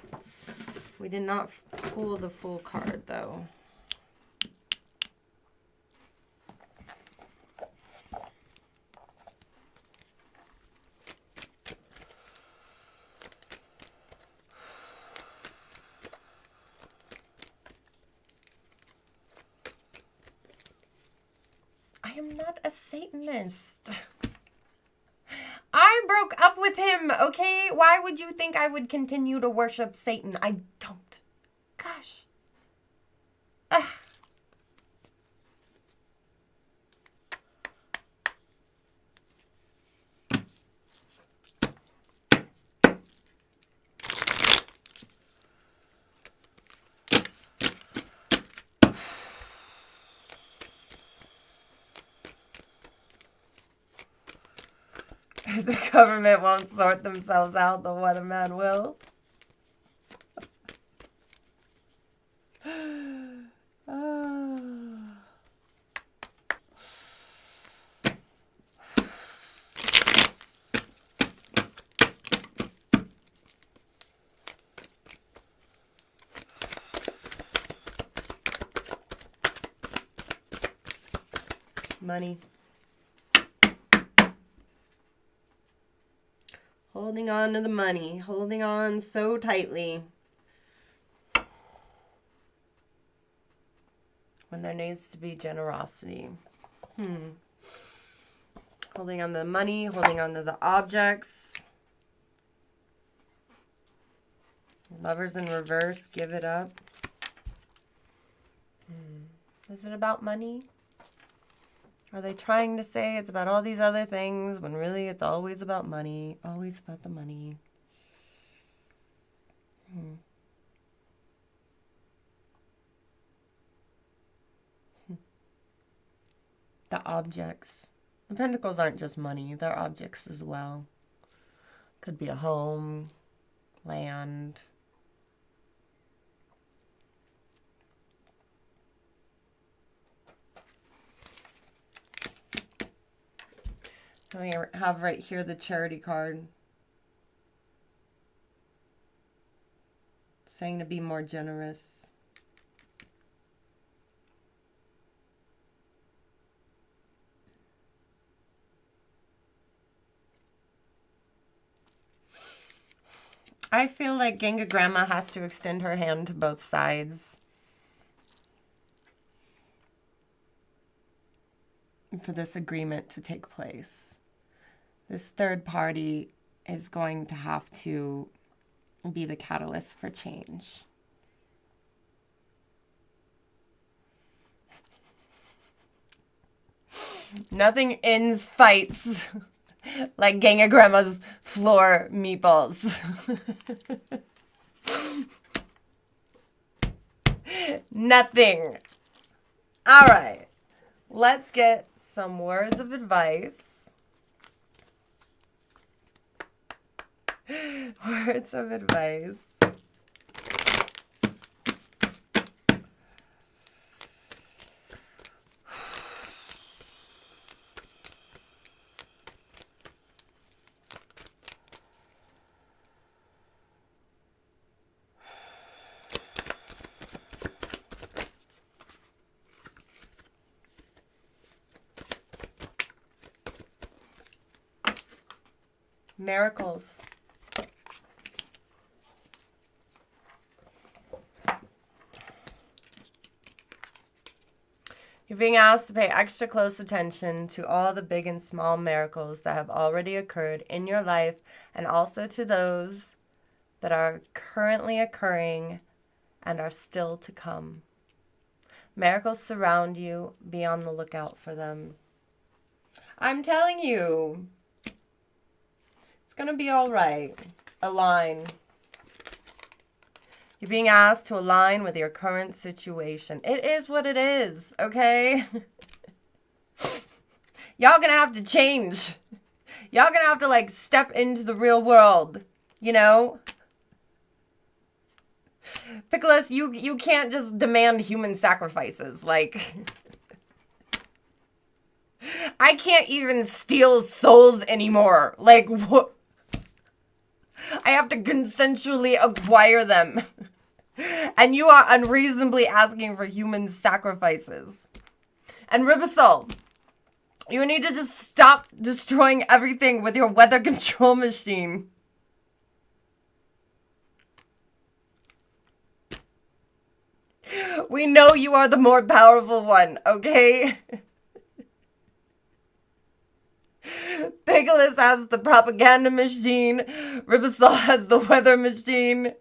We did not pull the Fool card, though. I am not a Satanist. I broke up with him, okay? Why would you think I would continue to worship Satan? I don't. Gosh. Ugh. If the government won't sort themselves out, the weatherman will. Money. Holding on to the money. Holding on so tightly. When there needs to be generosity. Holding on to the money. Holding on to the objects. Lovers in reverse. Give it up. Is it about money? Are they trying to say it's about all these other things when really it's always about money? Always about the money. The objects. The pentacles aren't just money. They're objects as well. Could be a home, land. We have right here the charity card. Saying to be more generous. I feel like Ganga Grandma has to extend her hand to both sides for this agreement to take place. This third party is going to have to be the catalyst for change. Nothing ends fights like Ganga Grandma's floor meatballs. Nothing. All right. Let's get some words of advice. Words of advice. Miracles. You're being asked to pay extra close attention to all the big and small miracles that have already occurred in your life, and also to those that are currently occurring and are still to come. Miracles surround you. Be on the lookout for them. I'm telling you, it's going to be all right. Align. You're being asked to align with your current situation. It is what it is, okay? Y'all gonna have to change. Y'all gonna have to, like, step into the real world, you know? Pickles, you can't just demand human sacrifices. Like, I can't even steal souls anymore. Like, what? I have to consensually acquire them. And you are unreasonably asking for human sacrifices. And Ribisol, you need to just stop destroying everything with your weather control machine. We know you are the more powerful one, okay? Pickles has the propaganda machine. Ribisol has the weather machine.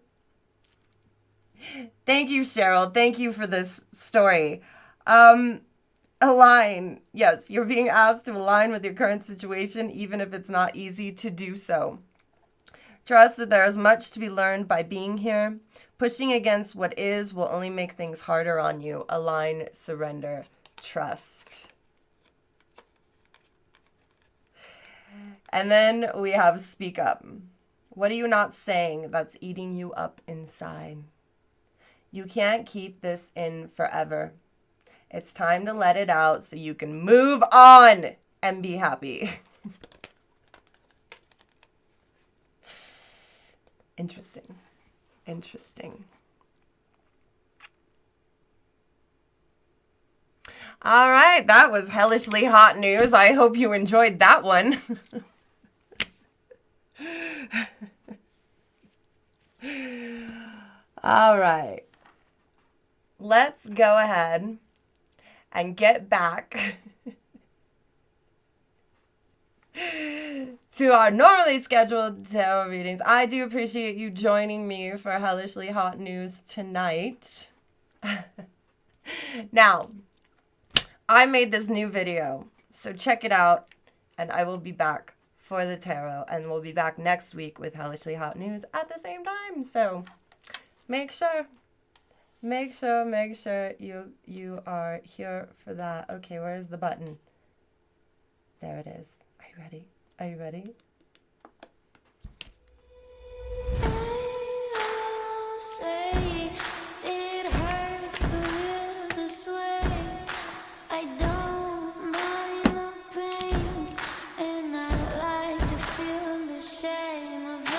Thank you, Cheryl. Thank you for this story. Align. Yes, you're being asked to align with your current situation, even if it's not easy to do so. Trust that there is much to be learned by being here. Pushing against what is will only make things harder on you. Align, surrender, trust. And then we have speak up. What are you not saying that's eating you up inside? You can't keep this in forever. It's time to let it out so you can move on and be happy. Interesting. Interesting. All right, that was hellishly hot news. I hope you enjoyed that one. All right. Let's go ahead and get back to our normally scheduled tarot readings. I do appreciate you joining me for hellishly hot news tonight. Now, I made this new video, so check it out, and I will be back for the tarot, and we'll be back next week with hellishly hot news at the same time. So make sure you are here for that. Okay, where is the button? There it is. Are you ready? Are you ready? I'll say it hurts to live this way. I don't mind the pain, and I like to feel the shame of it.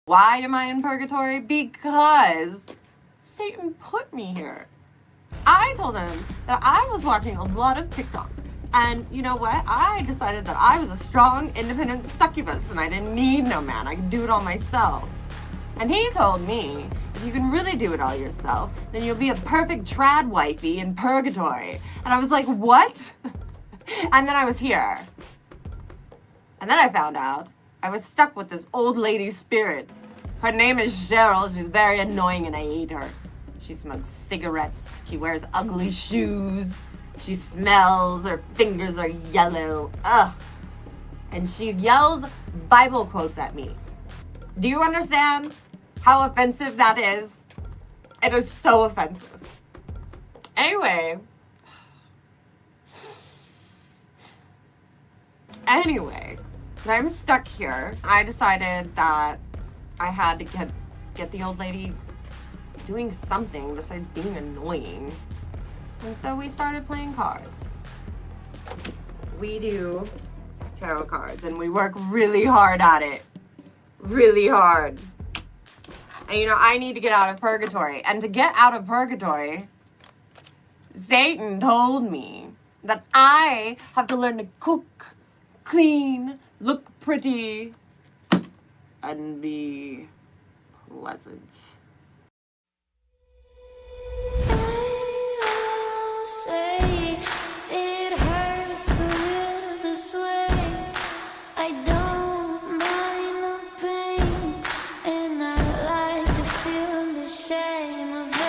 Why am I in purgatory? Because Satan put me here. I told him that I was watching a lot of TikTok. And you know what? I decided that I was a strong, independent succubus and I didn't need no man. I could do it all myself. And he told me, if you can really do it all yourself, then you'll be a perfect trad wifey in purgatory. And I was like, what? And then I was here. And then I found out I was stuck with this old lady spirit. Her name is Cheryl. She's very annoying and I hate her. She smokes cigarettes. She wears ugly shoes. She smells. Her fingers are yellow. Ugh. And she yells Bible quotes at me. Do you understand how offensive that is? It is so offensive. Anyway, I'm stuck here. I decided that I had to get the old lady doing something besides being annoying. And so we started playing cards. We do tarot cards and we work really hard at it. Really hard. And you know, I need to get out of purgatory. And to get out of purgatory, Satan told me that I have to learn to cook, clean, look pretty, and be pleasant. I'll say it hurts to live this way. I like to feel the shame of it.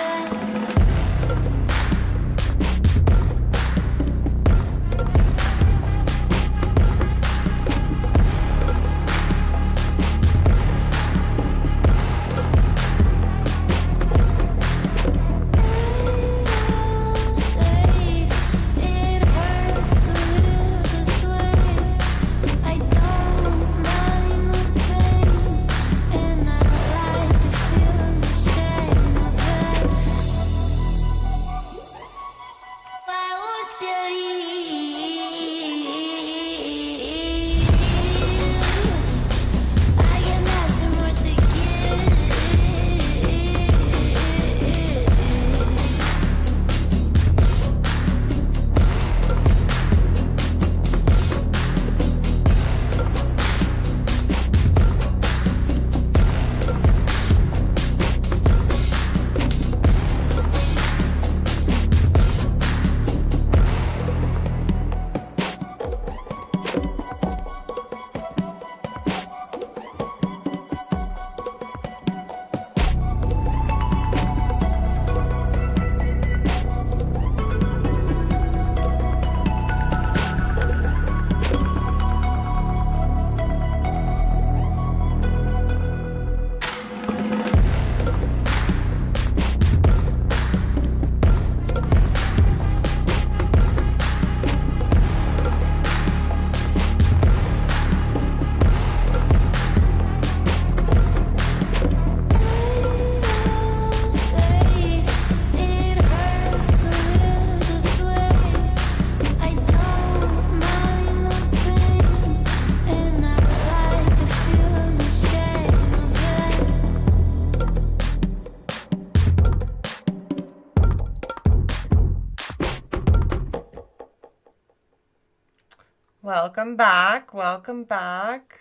Welcome back. Welcome back.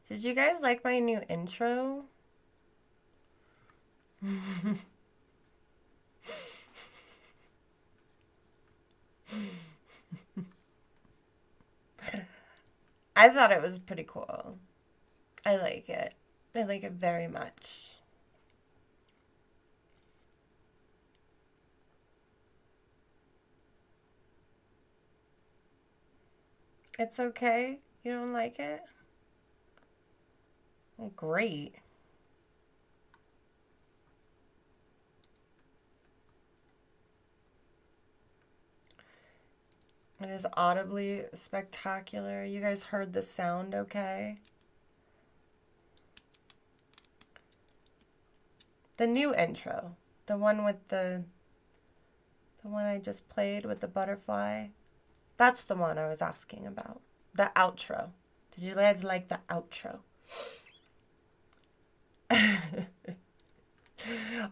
Did you guys like my new intro? I thought it was pretty cool. I like it. I like it very much. It's okay? You don't like it? Well, great. It is audibly spectacular. You guys heard the sound okay? The new intro. The one with the one I just played with the butterfly. That's the one I was asking about. The outro. Did you guys like the outro?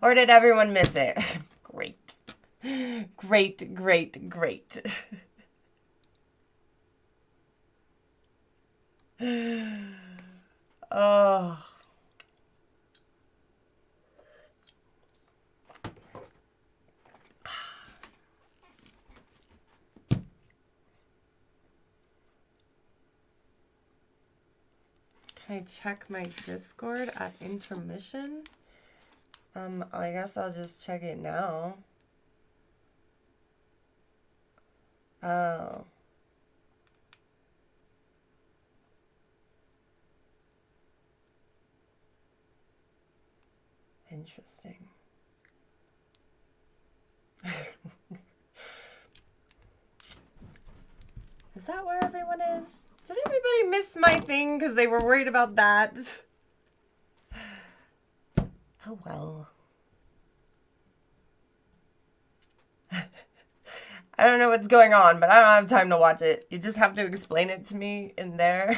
Or did everyone miss it? Great. Great, great, great. Oh. Can I check my Discord at intermission? I guess I'll just check it now. Oh. Interesting. Is that where everyone is? Did everybody miss my thing because they were worried about that? Oh well. I don't know what's going on, but I don't have time to watch it. You just have to explain it to me in there.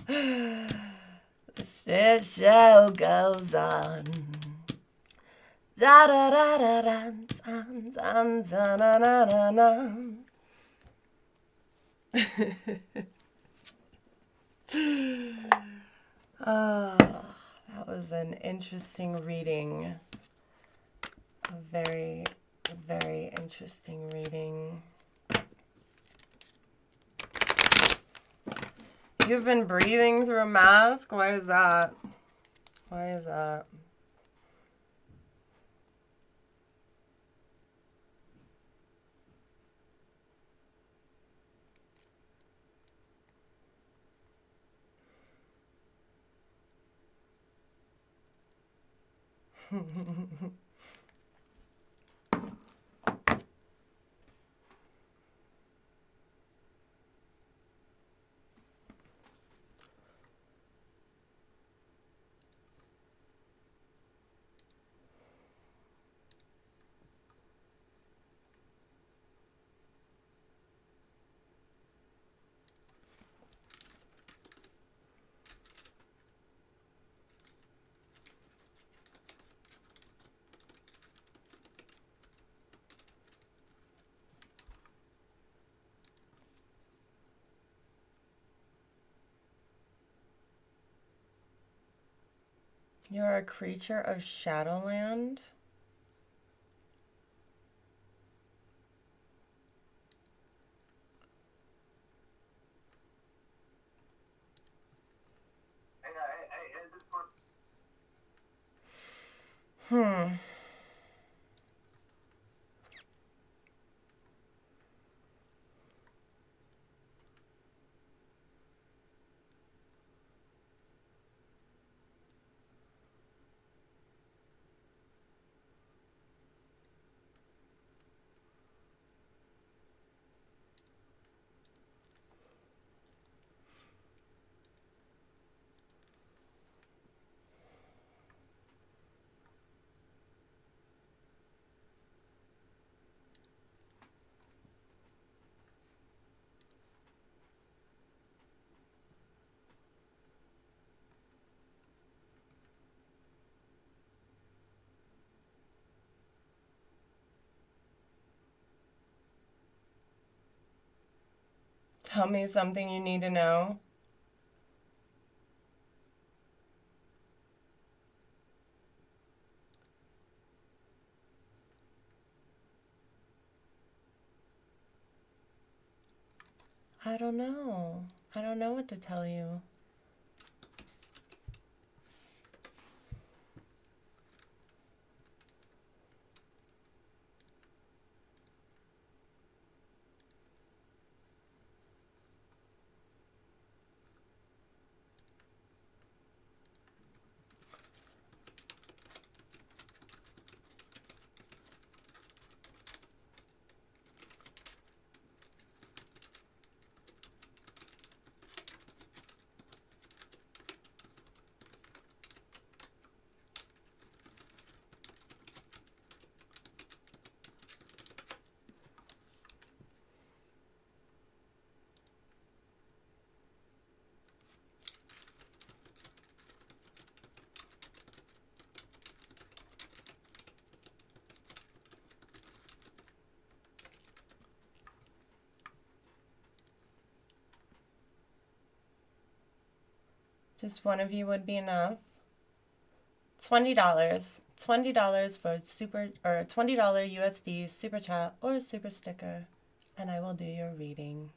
The shit show goes on. Da da da da da da da da da da da. Oh, that was an interesting reading. A very, very interesting reading. You've been breathing through a mask? Why is that? Why is that? You're a creature of Shadowland? Hmm. Tell me something you need to know. I don't know. I don't know what to tell you. Just one of you would be enough. $20. $20 for super or $20 USD super chat or super sticker, and I will do your reading.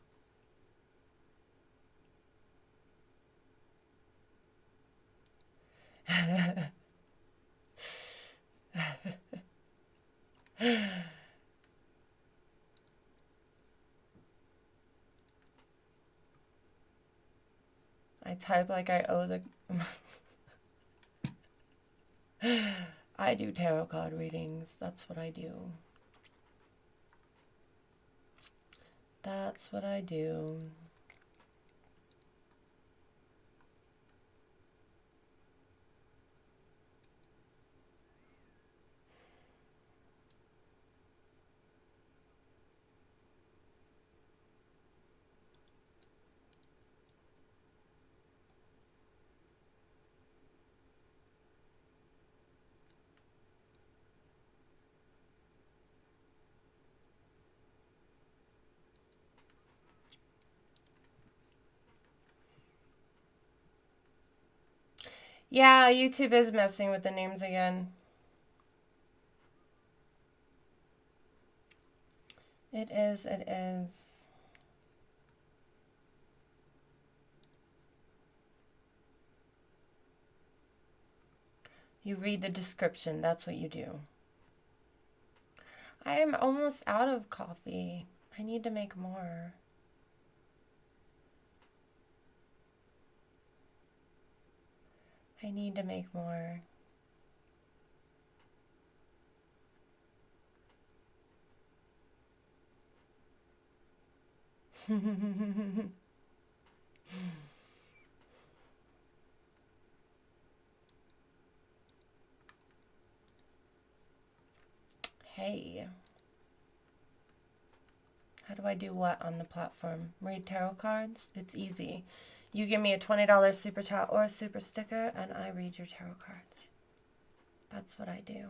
I type like I owe the... I do tarot card readings. That's what I do. That's what I do. Yeah, YouTube is messing with the names again. It is, it is. You read the description. That's what you do. I am almost out of coffee. I need to make more. I need to make more. Hey. How do I do what on the platform? Read tarot cards? It's easy. You give me a $20 super chat or a super sticker, and I read your tarot cards. That's what I do.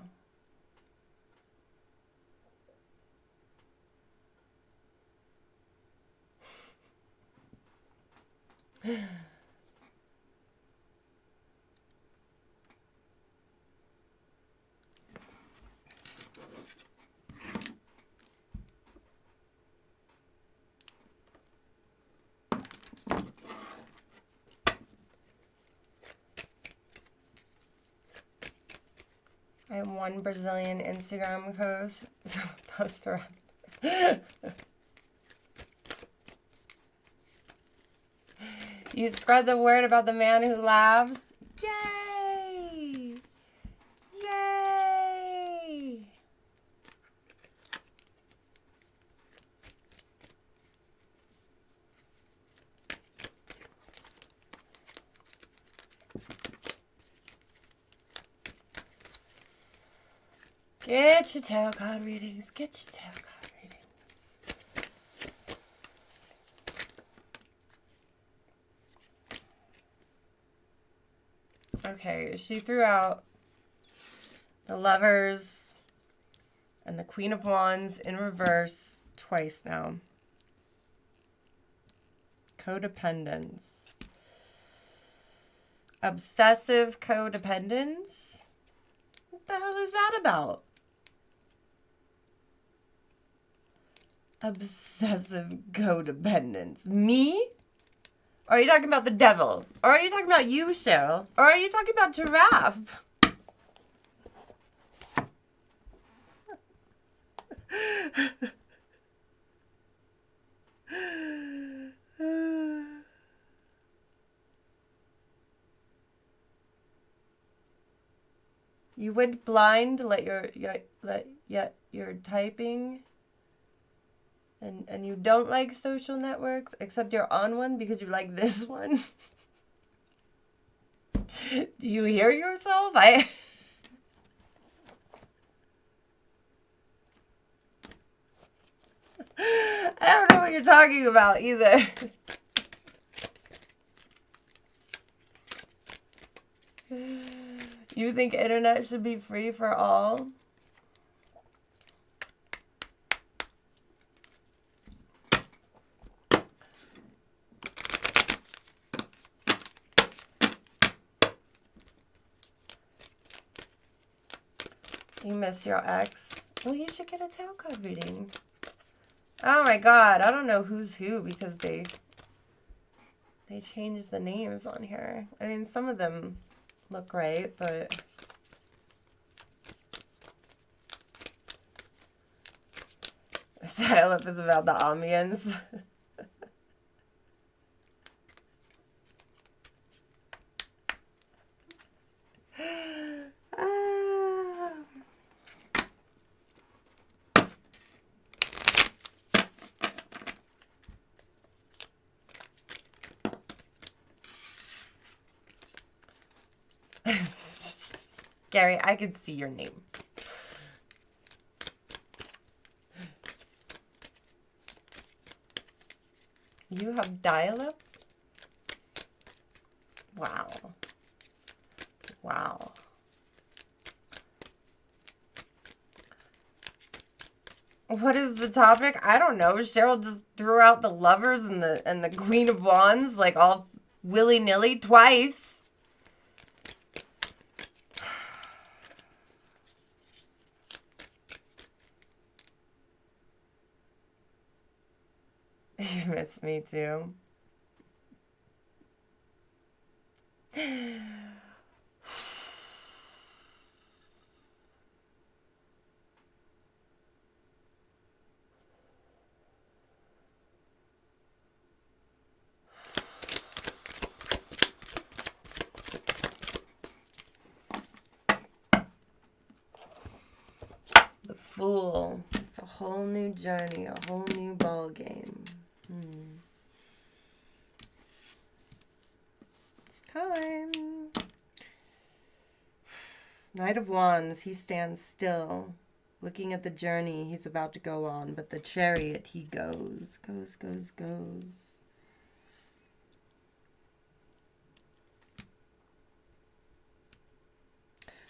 I have one Brazilian Instagram post around. You spread the word about the man who laughs. Yay! Yay! Get your tarot card readings. Get your tarot card readings. Okay, she threw out the Lovers and the Queen of Wands in reverse twice now. Codependence. Obsessive codependence? What the hell is that about? Obsessive codependence. Me? Or are you talking about the devil? Or are you talking about you, Cheryl? Or are you talking about Giraffe? You went blind, let your typing, and you don't like social networks, except you're on one because you like this one. Do you hear yourself? I don't know what you're talking about either. You think internet should be free for all? You miss your ex? Well, you should get a tarot card reading. Oh my god, I don't know who's who because they changed the names on here. I mean, some of them look right, but Dial Up is about the ambience. Gary, I could see your name. You have dial-up? Wow. Wow. What is the topic? I don't know. Cheryl just threw out the Lovers and the Queen of Wands like all willy-nilly twice. You miss me too. journey, a whole new ball game. It's time. Knight of Wands, he stands still, looking at the journey he's about to go on, but the Chariot, he goes.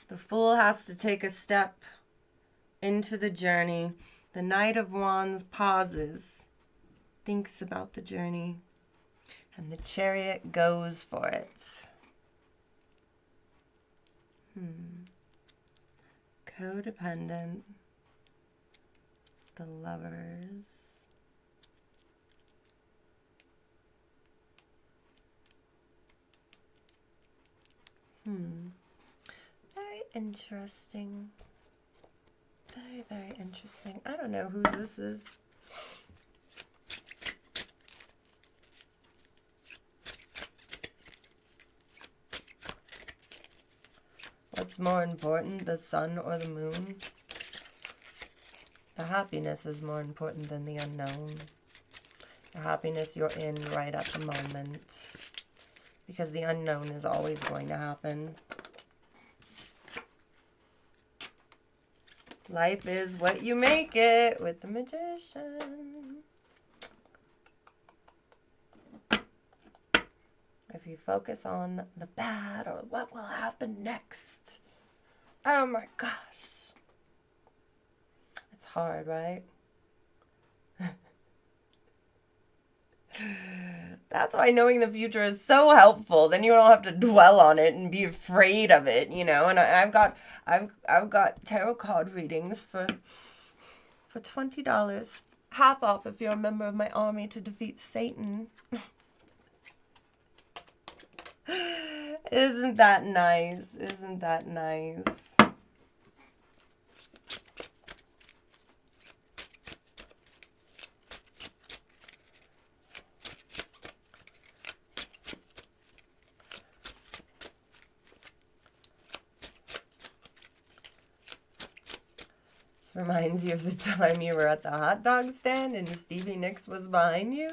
The Fool has to take a step into the journey. The Knight of Wands pauses, thinks about the journey, and the Chariot goes for it. Codependent. The Lovers. Very interesting. Very, very interesting. I don't know whose this is. What's more important, the sun or the moon? The happiness is more important than the unknown. The happiness you're in right at the moment. Because the unknown is always going to happen. Life is what you make it with the Magician. If you focus on the bad or what will happen next. Oh my gosh. It's hard, right? That's why knowing the future is so helpful. Then you don't have to dwell on it and be afraid of it, you know. And I've got tarot card readings for $20, half off if you're a member of my army to defeat Satan. Isn't that nice? Isn't that nice? Reminds you of the time you were at the hot dog stand and Stevie Nicks was behind you.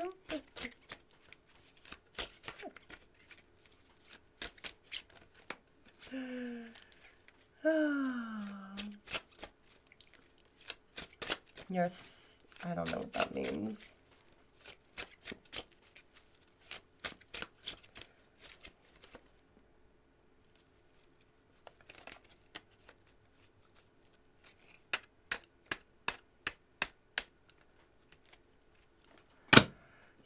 I don't know what that means.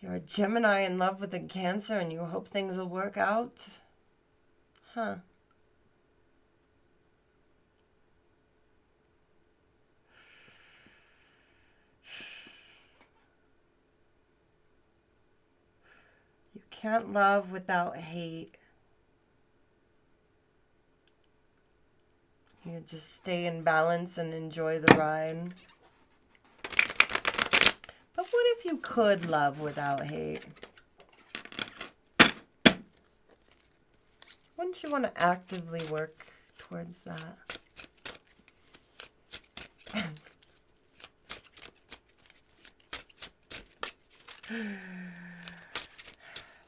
You're a Gemini in love with a Cancer and you hope things will work out? Huh. You can't love without hate. You just stay in balance and enjoy the ride. But what if you could love without hate? Wouldn't you want to actively work towards that?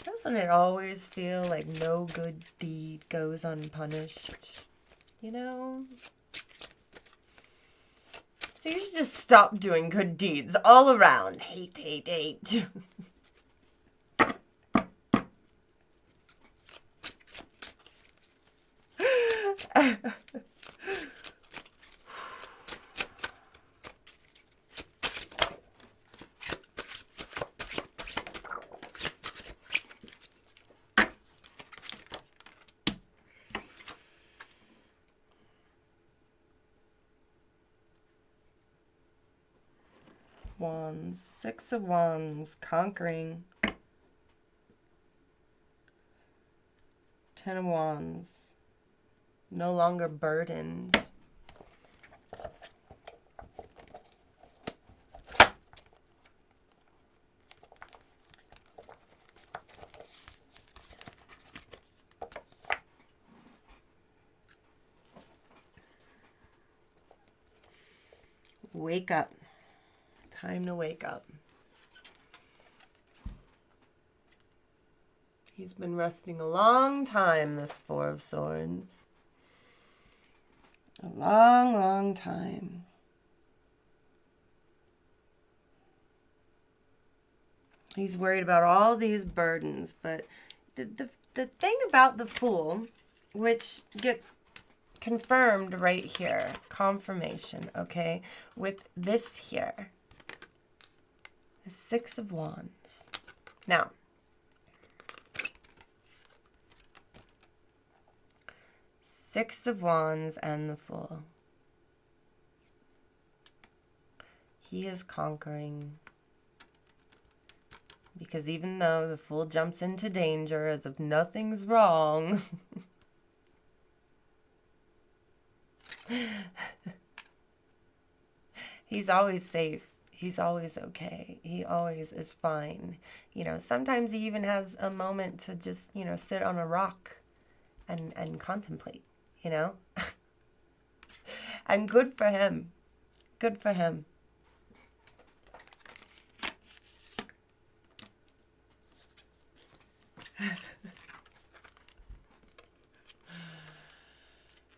Doesn't it always feel like no good deed goes unpunished? You know? So you should just stop doing good deeds all around. Hate, hate, hate. Wands, 6 of Wands, conquering. 10 of Wands, no longer burdened. Wake up. Time to wake up. He's been resting a long time, this Four of Swords. A long, long time. He's worried about all these burdens, but the thing about the Fool, which gets confirmed right here, confirmation, okay, with this here, the Six of Wands. Now, Six of Wands and the Fool. He is conquering. Because even though the Fool jumps into danger as if nothing's wrong, he's always safe. He's always okay. He always is fine. You know, sometimes he even has a moment to just, you know, sit on a rock and contemplate, you know? And good for him. Good for him.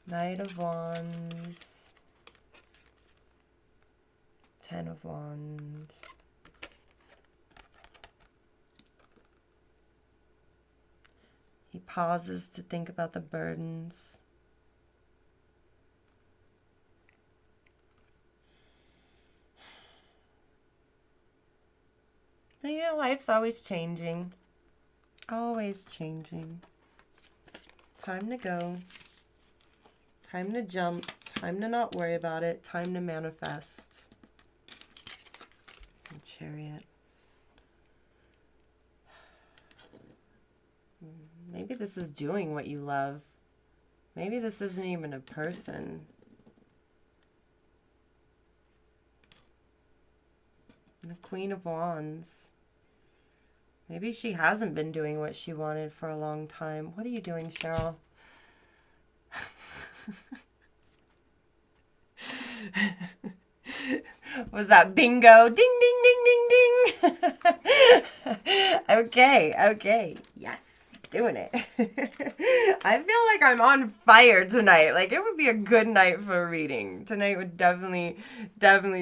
Knight of Wands. Ten of Wands. He pauses to think about the burdens. Yeah, life's always changing. Always changing. Time to go. Time to jump. Time to not worry about it. Time to manifest. And Chariot. Maybe this is doing what you love. Maybe this isn't even a person. The Queen of Wands. Maybe she hasn't been doing what she wanted for a long time. What are you doing, Cheryl? Was that bingo? Ding, ding, ding, ding, ding. Okay. Yes, doing it. I feel like I'm on fire tonight. Like, it would be a good night for a reading. Tonight would definitely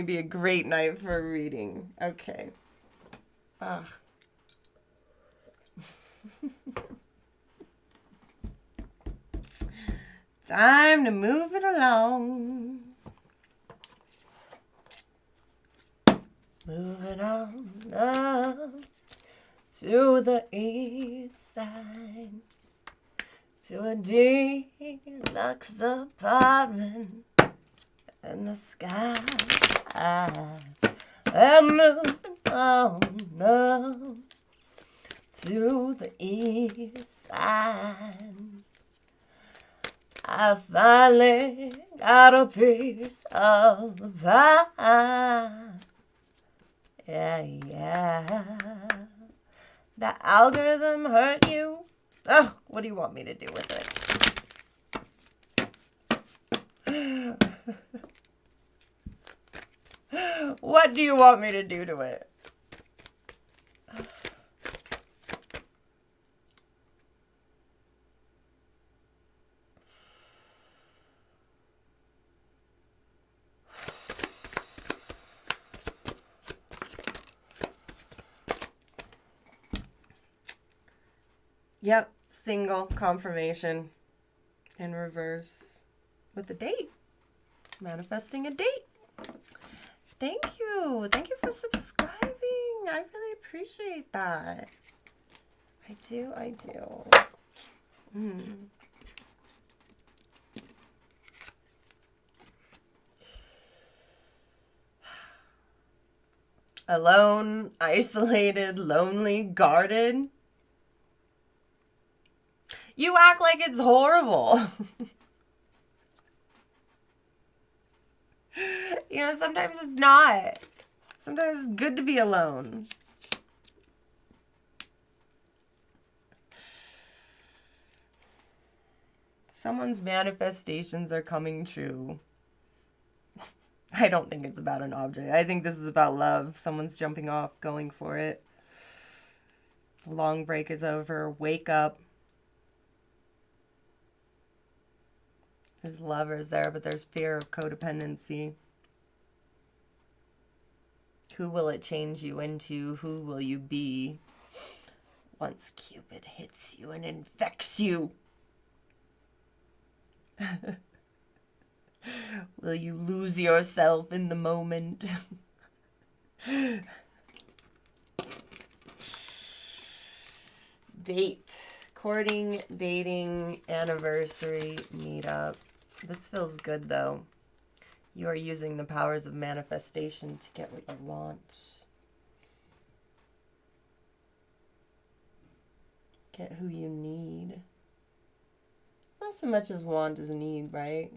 be a great night for a reading. Okay. Ugh. Time to move it along. Moving on up to the east side, to a deluxe apartment in the sky. I'm moving on up to the east side. I finally got a piece of the pie. Yeah. The algorithm hurt you? Oh, what do you want me to do with it? What do you want me to do to it? Yep, single confirmation in reverse with the date. Manifesting a date. Thank you. Thank you for subscribing. I really appreciate that. I do. Alone, isolated, lonely, guarded. You act like it's horrible. You know, sometimes it's not. Sometimes it's good to be alone. Someone's manifestations are coming true. I don't think it's about an object. I think this is about love. Someone's jumping off, going for it. Long break is over. Wake up. There's lovers there, but there's fear of codependency. Who will it change you into? Who will you be once Cupid hits you and infects you? Will you lose yourself in the moment? Date. Courting, dating, anniversary, meetup. This feels good, though. You are using the powers of manifestation to get what you want. Get who you need. It's not so much as want as need, right?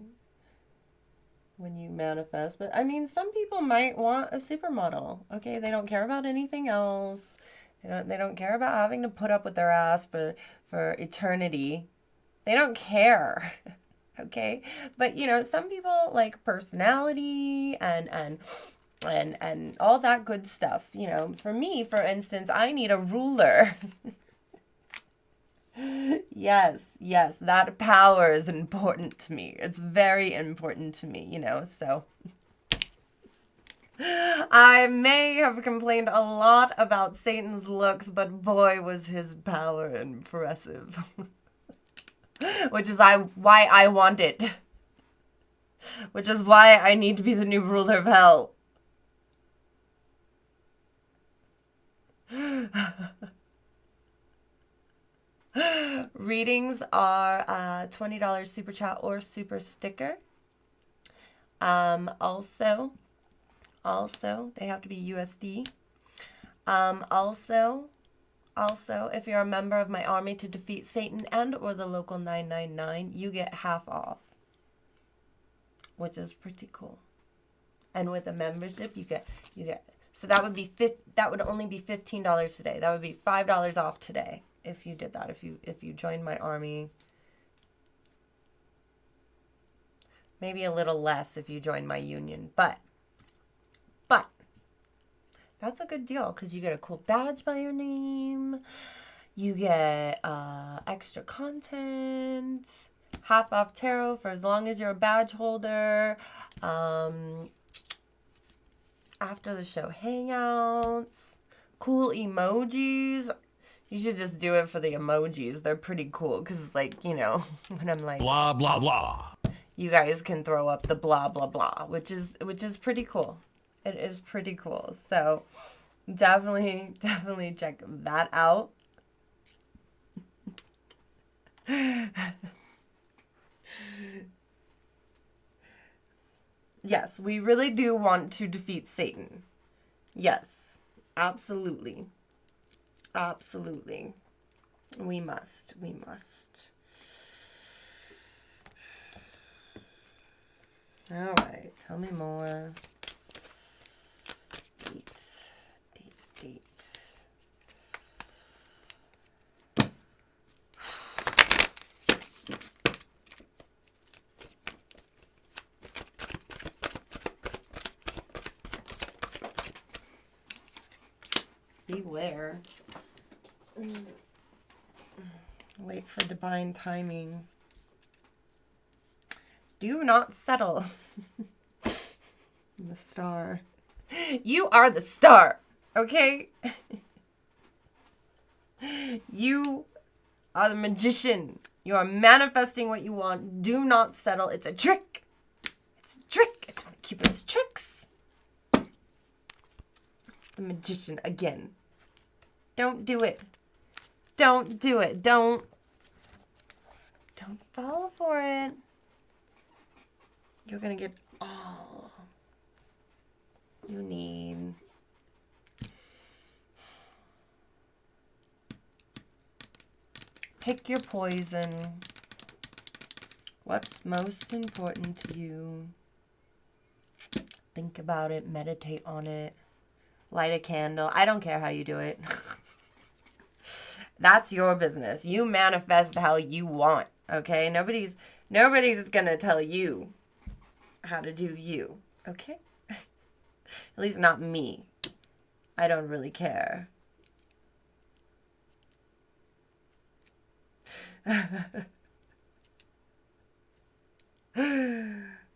When you manifest. But, I mean, some people might want a supermodel. Okay, they don't care about anything else. They don't care about having to put up with their ass for eternity. They don't care. Okay? But, you know, some people like personality and all that good stuff. You know, for me, for instance, I need a ruler. Yes, that power is important to me. It's very important to me, you know, so. I may have complained a lot about Satan's looks, but boy, was his power impressive. Which is why I want it. Which is why I need to be the new ruler of hell. Readings are $20 super chat or super sticker. Also, they have to be USD. Also, if you're a member of my army to defeat Satan and or the local 999, you get half off, which is pretty cool. And with a membership, you get. So that would only be $15 today. That would be $5 off today if you did that. If you joined my army. Maybe a little less if you join my union, but that's a good deal because you get a cool badge by your name. You get extra content, half off tarot for as long as you're a badge holder. After the show hangouts, cool emojis. You should just do it for the emojis. They're pretty cool because, like, you know, when I'm like Blah, blah, blah. you guys can throw up the blah blah blah, which is pretty cool. It is pretty cool. So definitely check that out. Yes, we really do want to defeat Satan. Yes, absolutely. Absolutely. We must. All right, tell me more. Date. Beware. Wait for divine timing. Do not settle. The star. You are the star, okay? You are the magician. You are manifesting what you want. Do not settle. It's a trick. It's a trick. It's one of Cupid's tricks. The magician again. Don't do it. Don't do it. Don't fall for it. You're gonna get all you need. Pick your poison. What's most important to you? Think about it. Meditate on it. Light a candle. I don't care how you do it. That's your business. You manifest how you want, okay? Nobody's gonna tell you how to do you, okay? At least not me. I don't really care.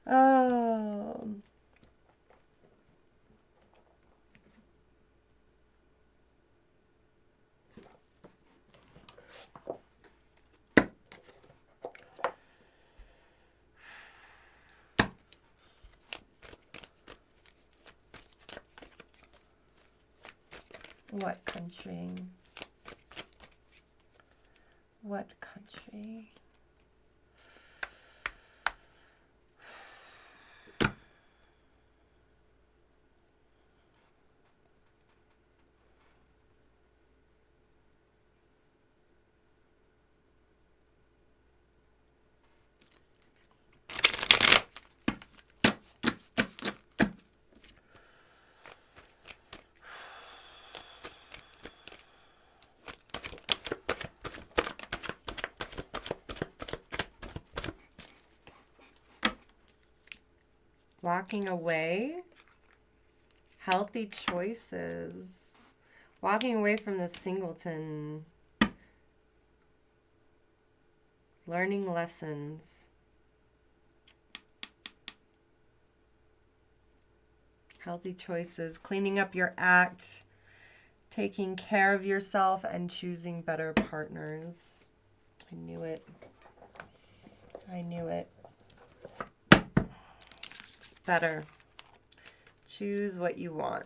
Oh. What country? What country? Walking away. Healthy choices. Walking away from the singleton. Learning lessons. Healthy choices. Cleaning up your act. Taking care of yourself and choosing better partners. I knew it. I knew it. Better. Choose what you want.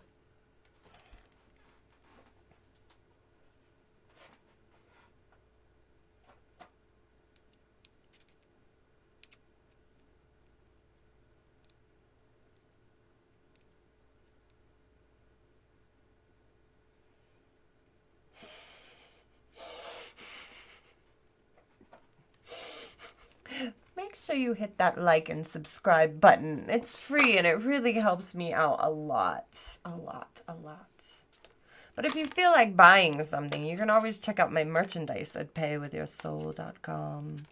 Make sure you hit that like and subscribe button. It's free and it really helps me out a lot. A lot, a lot. But if you feel like buying something, you can always check out my merchandise at paywithyoursoul.com.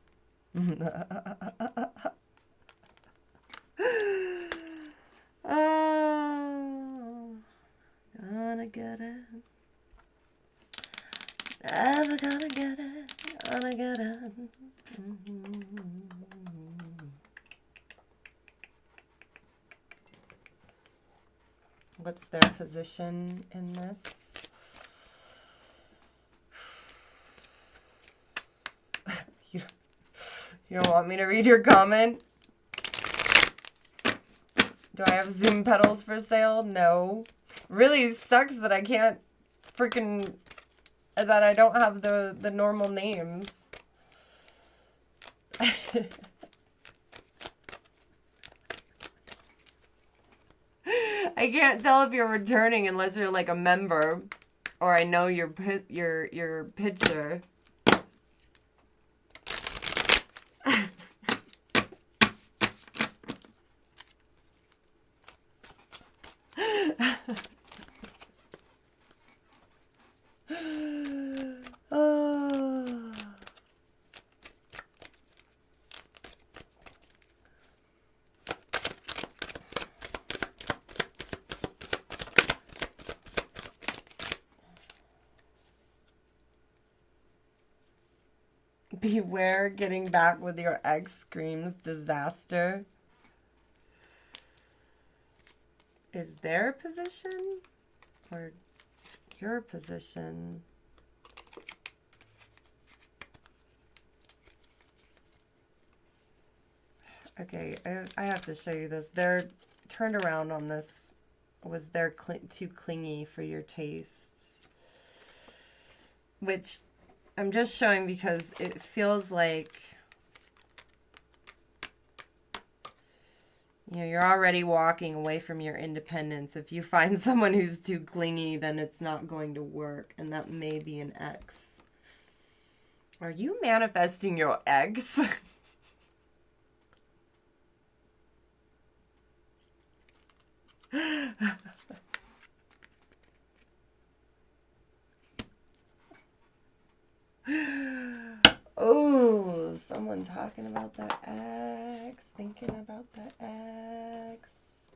Gonna get it. Never gonna get it. Gonna get it. What's their position in this? You don't want me to read your comment? Do I have Zoom pedals for sale? No. Really sucks that I can't freaking... that I don't have the normal names. I can't tell if you're returning unless you're like a member, or I know your picture. Oh. Beware getting back with your ex screams disaster. Is their position or your position? Okay, I have to show you this. Their turnaround on this was they're too clingy for your taste. Which I'm just showing because it feels like, you know, you're already walking away from your independence. If you find someone who's too clingy, then it's not going to work. And that may be an ex. Are you manifesting your ex? Oh, someone talking about their ex, thinking about their ex.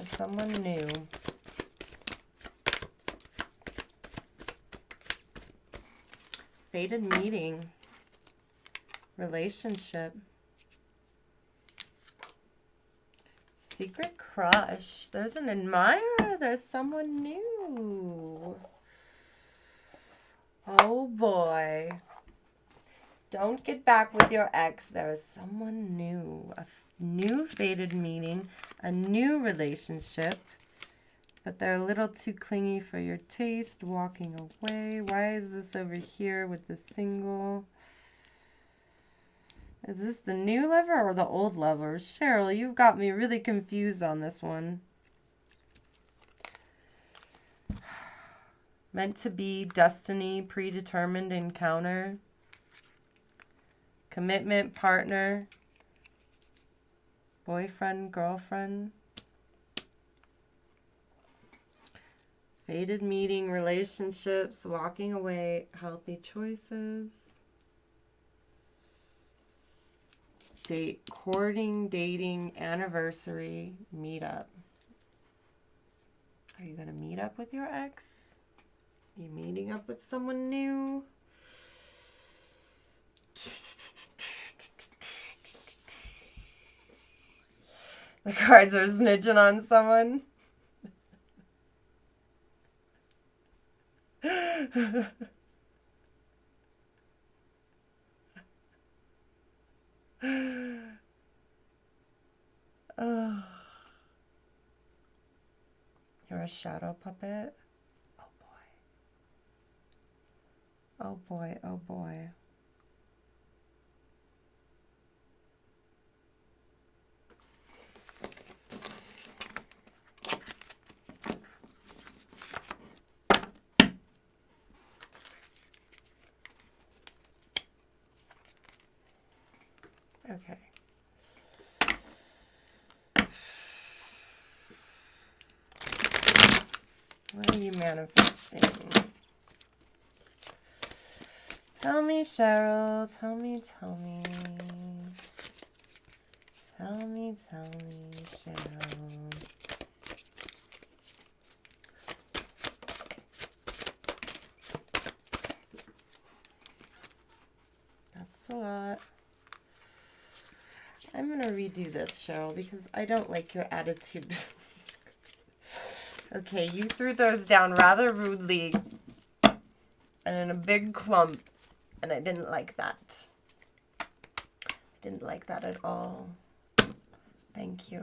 There's someone new. Fated meeting. Relationship. Secret crush. There's an admirer. There's someone new. Oh boy. Don't get back with your ex. There is someone new. A new fated meeting. A new relationship. But they're a little too clingy for your taste. Walking away. Why is this over here with the single? Is this the new lover or the old lover? Cheryl, you've got me really confused on this one. Meant to be, destiny, predetermined encounter. Commitment, partner. Boyfriend, girlfriend. Fated meeting, relationships, walking away, healthy choices. Date, courting, dating, anniversary, meetup. Are you going to meet up with your ex? Are you meeting up with someone new? The cards are snitching on someone. Oh. You're a shadow puppet? Oh boy. Oh boy, oh boy. Okay. What are you manifesting? Tell me, Cheryl. Tell me, tell me. Tell me, Cheryl. That's a lot. I'm going to redo this, Cheryl, because I don't like your attitude. Okay, you threw those down rather rudely and in a big clump, and I didn't like that. I didn't like that at all. Thank you.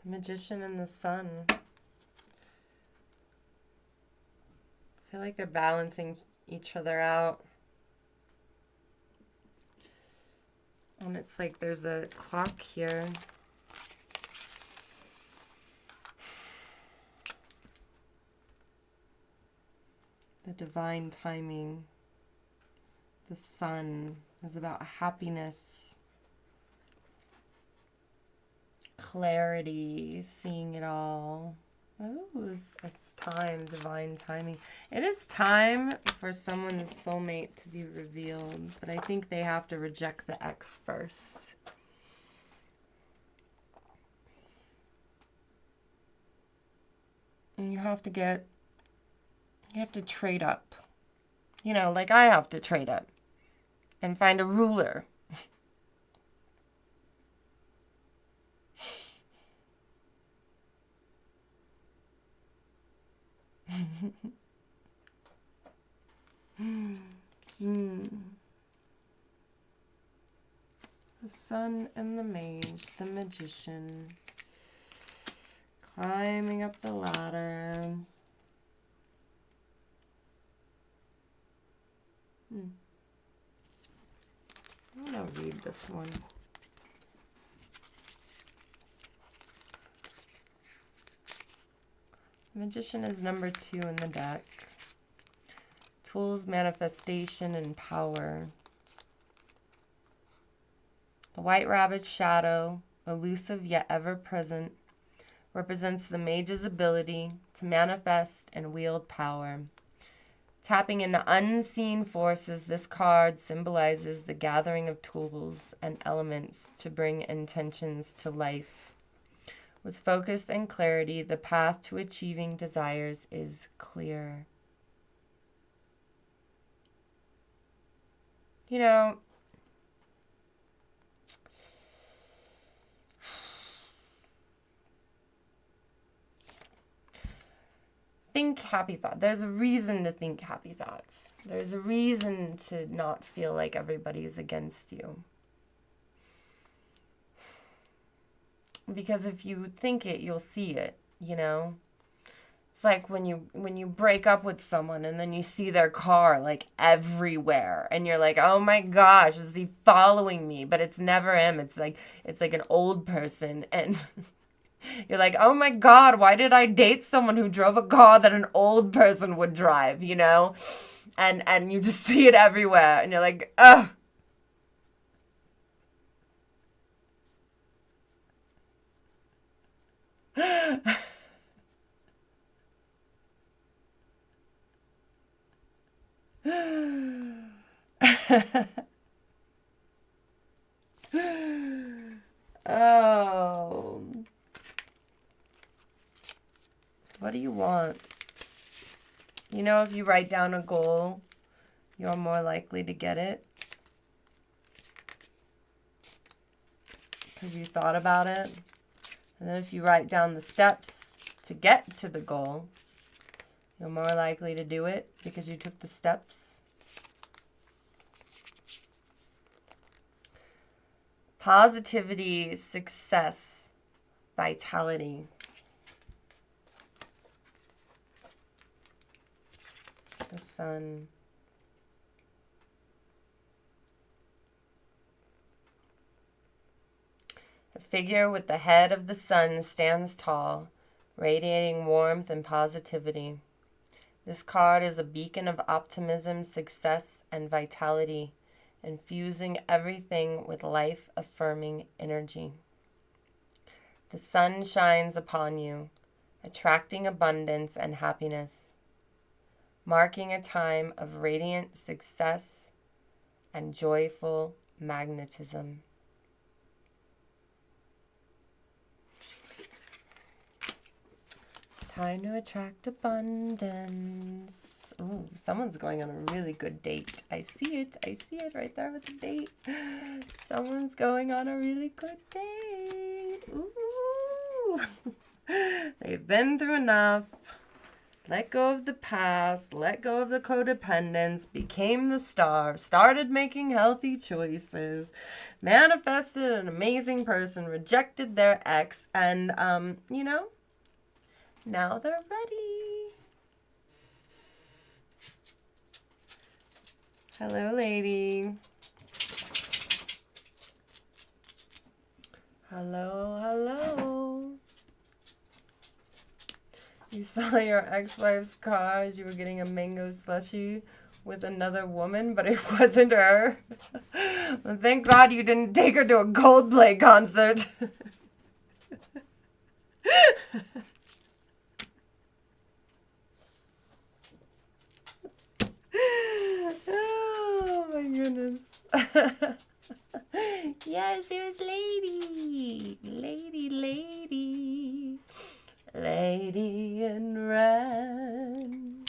The Magician and the Sun. I feel like they're balancing each other out. And it's like there's a clock here. The divine timing. The sun is about happiness, clarity, seeing it all. Oh, it's time, divine timing. It is time for someone's soulmate to be revealed, but I think they have to reject the ex first. And you have to trade up. You know, like I have to trade up and find a ruler. The sun and the mage, the magician, climbing up the ladder. I'm gonna read this one. Magician is number 2 in the deck. Tools, manifestation, and power. The white rabbit's shadow, elusive yet ever present, represents the mage's ability to manifest and wield power. Tapping into unseen forces, this card symbolizes the gathering of tools and elements to bring intentions to life. With focus and clarity, the path to achieving desires is clear. You know, think happy thoughts. There's a reason to think happy thoughts. There's a reason to not feel like everybody's against you. Because if you think it, you'll see it, you know? It's like when you break up with someone and then you see their car like everywhere and you're like, "Oh my gosh, is he following me?" But it's never him. It's like an old person, and you're like, "Oh my God, why did I date someone who drove a car that an old person would drive?" You know? And you just see it everywhere and you're like, "Ugh." Oh. What do you want? You know, if you write down a goal, you're more likely to get it. Because you thought about it. And then if you write down the steps to get to the goal, you're more likely to do it because you took the steps. Positivity, success, vitality. The sun. A figure with the head of the sun stands tall, radiating warmth and positivity. This card is a beacon of optimism, success, and vitality, infusing everything with life-affirming energy. The sun shines upon you, attracting abundance and happiness, marking a time of radiant success and joyful magnetism. It's time to attract abundance. Ooh, someone's going on a really good date. I see it right there with the date. Someone's going on a really good date. Ooh. They've been through enough. Let go of the past, let go of the codependence, became the star, started making healthy choices, manifested an amazing person, rejected their ex, and, you know, now they're ready. Hello, lady. Hello, hello. You saw your ex-wife's car as you were getting a mango slushie with another woman, but it wasn't her. Well, thank God you didn't take her to a Coldplay concert. Oh my goodness. Yes, it was lady. Lady in red.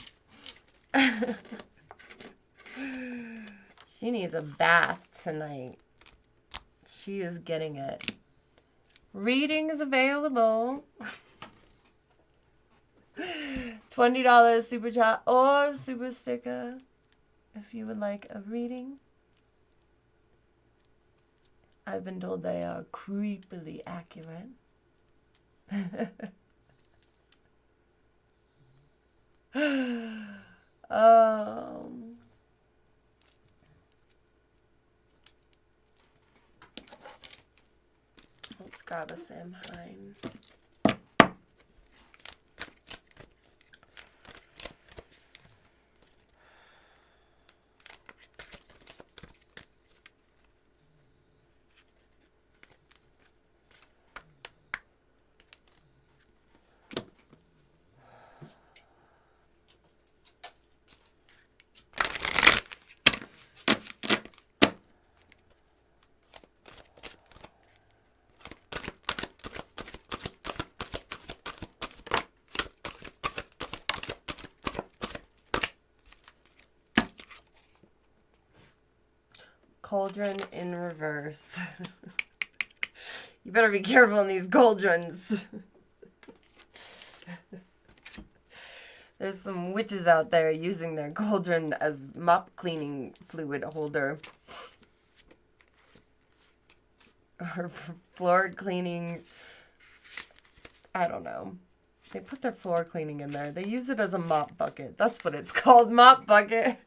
She needs a bath tonight. She is getting it. Readings available. $20 super chat or super sticker if you would like a reading. I've been told they are creepily accurate. Let's grab a Samhain. Cauldron in reverse. You better be careful in these cauldrons. There's some witches out there using their cauldron as mop cleaning fluid holder. Or floor cleaning. I don't know. They put their floor cleaning in there. They use it as a mop bucket. That's what it's called, mop bucket.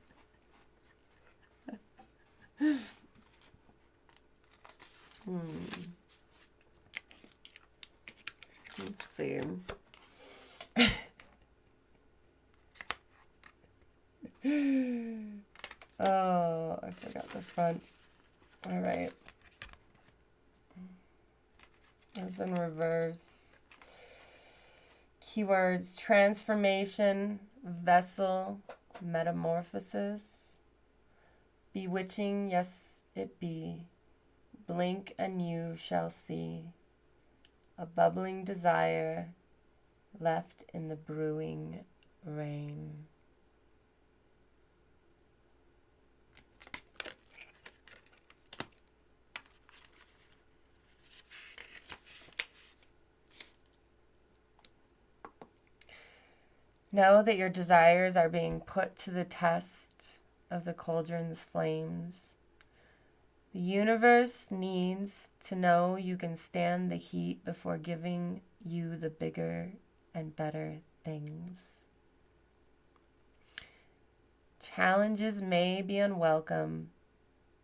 Let's see. Oh, I forgot the front. All right. It's in reverse. Keywords: transformation, vessel, metamorphosis, bewitching, yes it be, blink and you shall see, a bubbling desire left in the brewing rain. Know that your desires are being put to the test of the cauldron's flames. The universe needs to know you can stand the heat before giving you the bigger and better things. Challenges may be unwelcome,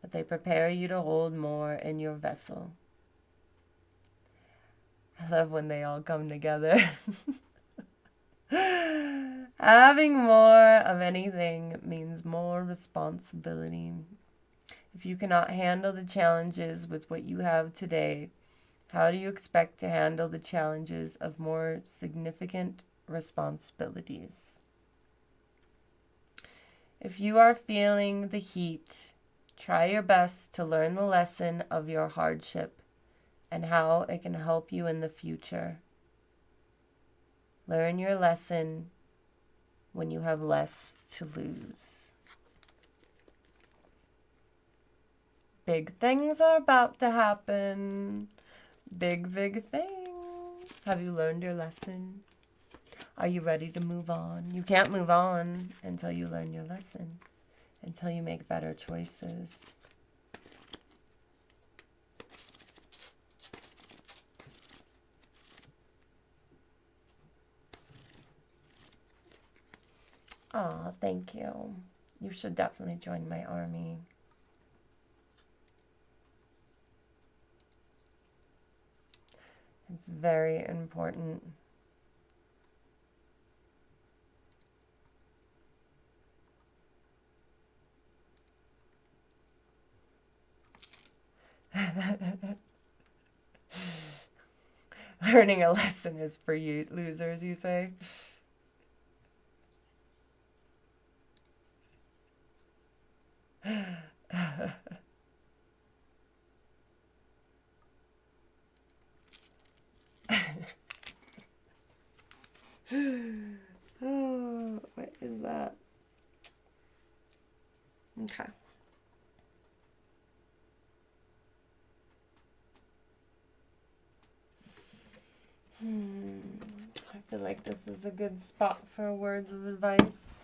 but they prepare you to hold more in your vessel. I love when they all come together. Having more of anything means more responsibility. If you cannot handle the challenges with what you have today, how do you expect to handle the challenges of more significant responsibilities? If you are feeling the heat, try your best to learn the lesson of your hardship and how it can help you in the future. Learn your lesson when you have less to lose. Big things are about to happen. Big, big things. Have you learned your lesson? Are you ready to move on? You can't move on until you learn your lesson, until you make better choices. Aw, thank you. You should definitely join my army. It's very important. Learning a lesson is for you losers, you say? Oh, what is that? Okay. I feel like this is a good spot for words of advice.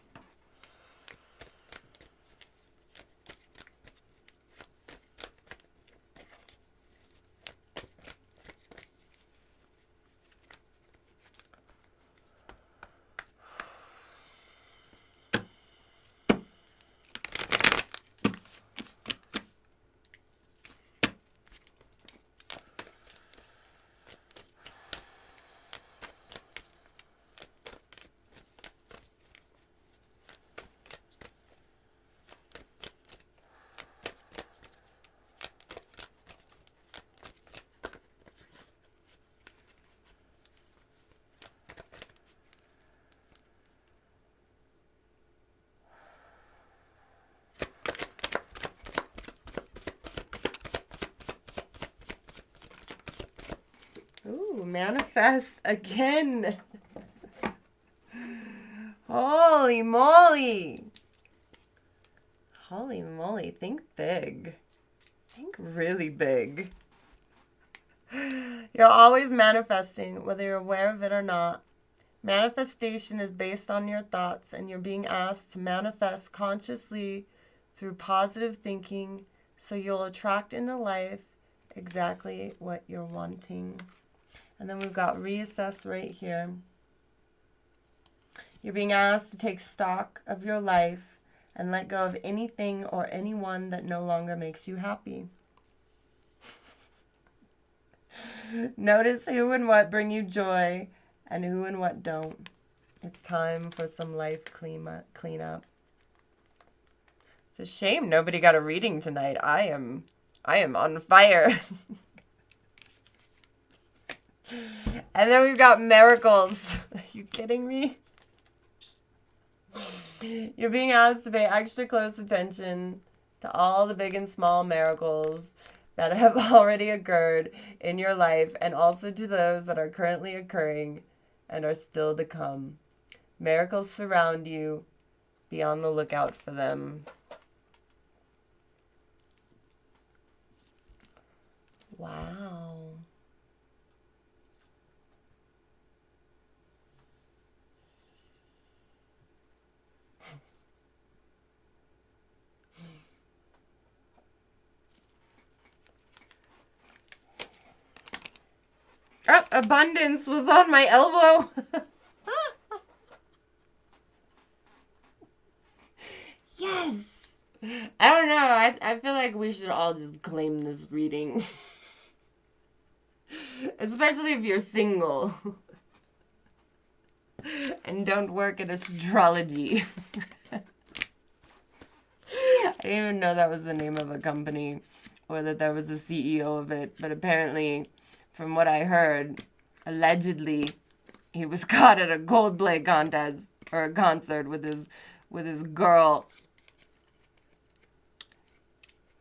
Ooh, manifest again. Holy moly. Holy moly, think big. Think really big. You're always manifesting, whether you're aware of it or not. Manifestation is based on your thoughts, and you're being asked to manifest consciously through positive thinking, so you'll attract into life exactly what you're wanting. And then we've got reassess right here. You're being asked to take stock of your life and let go of anything or anyone that no longer makes you happy. Notice who and what bring you joy and who and what don't. It's time for some life cleanup. It's a shame nobody got a reading tonight. I am on fire. And then we've got miracles. Are you kidding me? You're being asked to pay extra close attention to all the big and small miracles that have already occurred in your life, and also to those that are currently occurring and are still to come. Miracles surround you. Be on the lookout for them. Wow. Oh, abundance was on my elbow. Yes. I don't know. I feel like we should all just claim this reading. Especially if you're single. And don't work in astrology. I didn't even know that was the name of a company or that there was a CEO of it. But apparently, from what I heard, allegedly, he was caught at a Coldplay contest or a concert with his girl.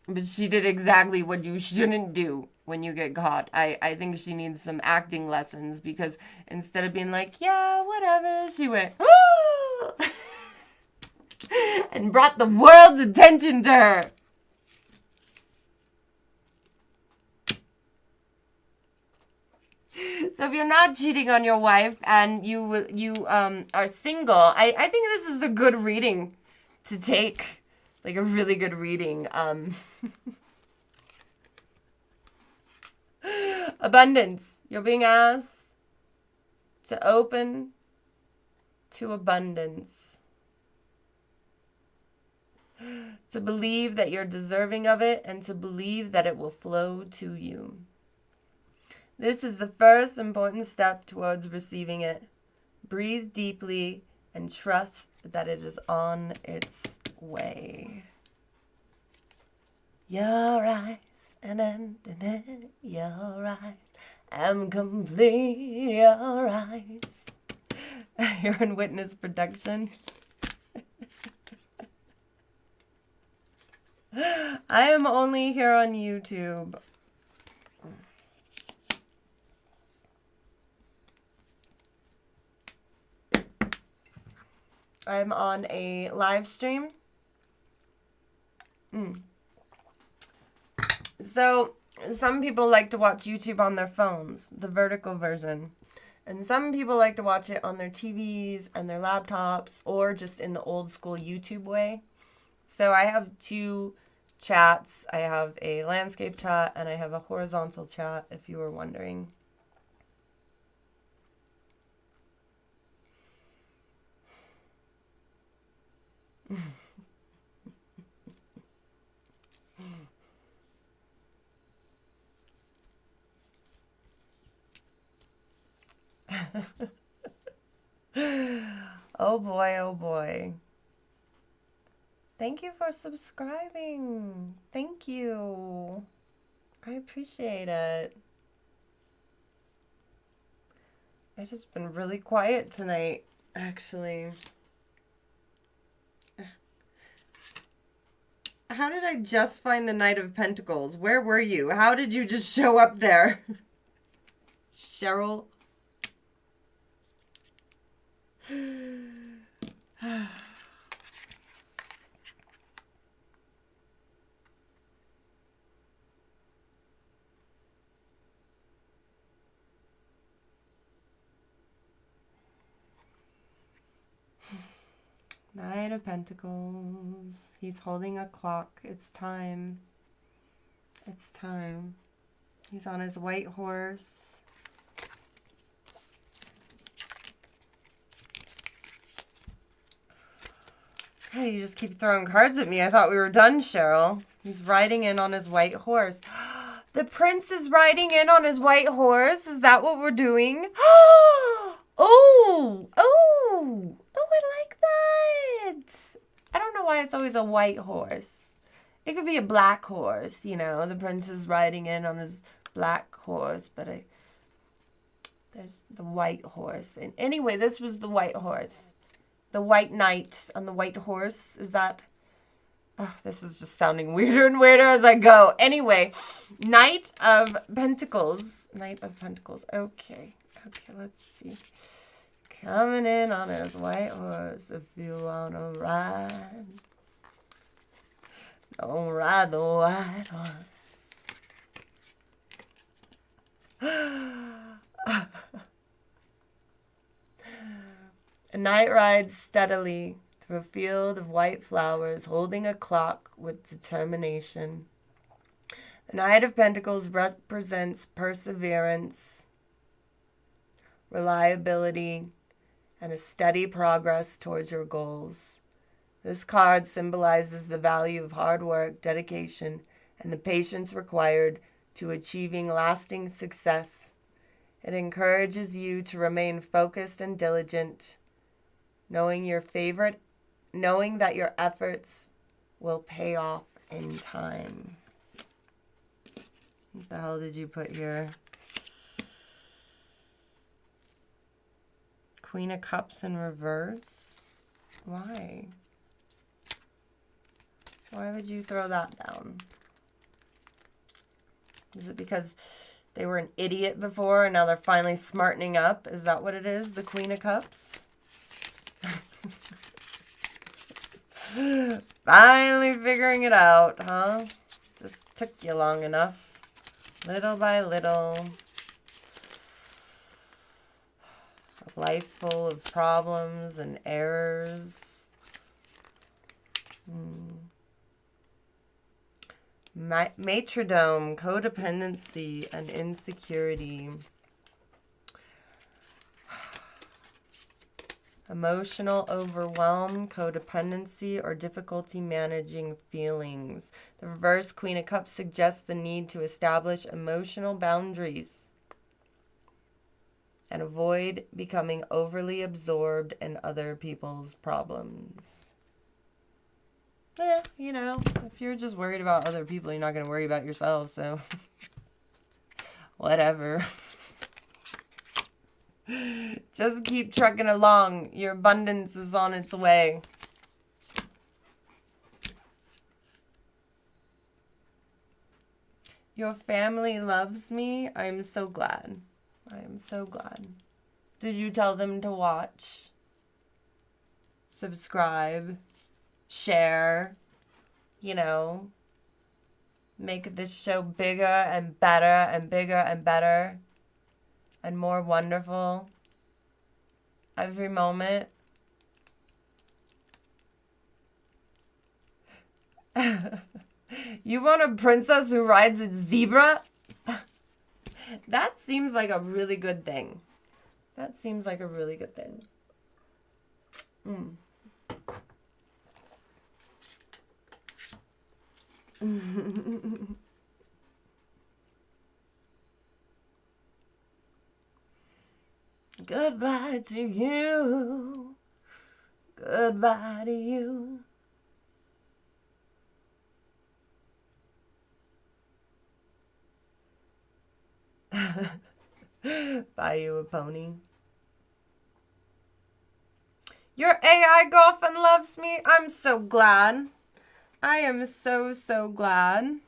But she did exactly what you shouldn't do when you get caught. I think she needs some acting lessons, because instead of being like, yeah, whatever, she went, oh! And brought the world's attention to her. So if you're not cheating on your wife and you are single, I think this is a good reading to take. Like a really good reading. Abundance. You're being asked to open to abundance. To believe that you're deserving of it, and to believe that it will flow to you. This is the first important step towards receiving it. Breathe deeply and trust that it is on its way. Your eyes and your eyes. I'm complete, your eyes. You're in witness protection. I am only here on YouTube. I'm on a live stream. So, some people like to watch YouTube on their phones, the vertical version. And some people like to watch it on their TVs and their laptops or just in the old school YouTube way. So I have two chats. I have a landscape chat and I have a horizontal chat, if you were wondering. Oh boy, oh boy. Thank you for subscribing. Thank you. I appreciate it. It has been really quiet tonight, actually. How did I just find the Knight of Pentacles? Where were you? How did you just show up there? Cheryl. Knight of Pentacles. He's holding a clock. It's time. It's time. He's on his white horse. Hey, you just keep throwing cards at me. I thought we were done, Cheryl. He's riding in on his white horse. The prince is riding in on his white horse. Is that what we're doing? Oh, oh, oh, I like that. I don't know why it's always a white horse. It could be a black horse, you know. The prince is riding in on his black horse, but there's the white horse. And anyway, this was the white horse. The white knight on the white horse. Is that... Oh, this is just sounding weirder and weirder as I go. Anyway, Knight of Pentacles. Knight of Pentacles. Okay. Okay, let's see. Coming in on his white horse. If you want to ride. Don't ride the white horse. A knight rides steadily through a field of white flowers, holding a clock with determination. The Knight of Pentacles represents perseverance, reliability, and a steady progress towards your goals. This card symbolizes the value of hard work, dedication, and the patience required to achieving lasting success. It encourages you to remain focused and diligent, knowing that your efforts will pay off in time. What the hell did you put here? Queen of Cups in reverse? Why? Why would you throw that down? Is it because they were an idiot before and now they're finally smartening up? Is that what it is? The Queen of Cups? Finally figuring it out, huh? Just took you long enough. Little by little. A life full of problems and errors. Matrodome, codependency, and insecurity. Emotional overwhelm, codependency, or difficulty managing feelings. The reverse Queen of Cups suggests the need to establish emotional boundaries and avoid becoming overly absorbed in other people's problems. Yeah, you know, if you're just worried about other people, you're not going to worry about yourself, so whatever. Just keep trucking along. Your abundance is on its way. Your family loves me. I'm so glad. I am so glad. Did you tell them to watch subscribe, share, you know, make this show bigger and better and bigger and better and more wonderful every moment. You want a princess who rides a zebra? That seems like a really good thing. That seems like a really good thing. Goodbye to you. Goodbye to you. Buy you a pony. Your AI girlfriend loves me. I'm so glad. I am so, so glad.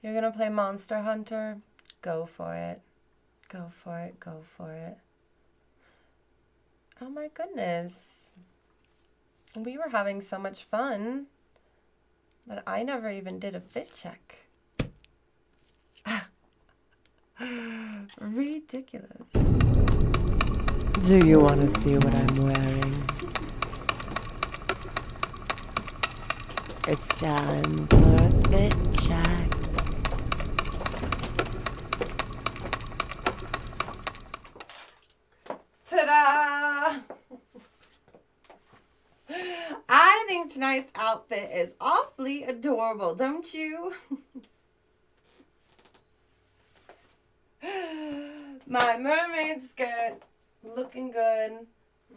You're gonna play Monster Hunter? Go for it. Go for it. Go for it. Oh my goodness. We were having so much fun that I never even did a fit check. Ridiculous. Do you want to see what I'm wearing? It's time for a fit check. Ta-da! I think tonight's outfit is awfully adorable, don't you? My mermaid skirt, looking good,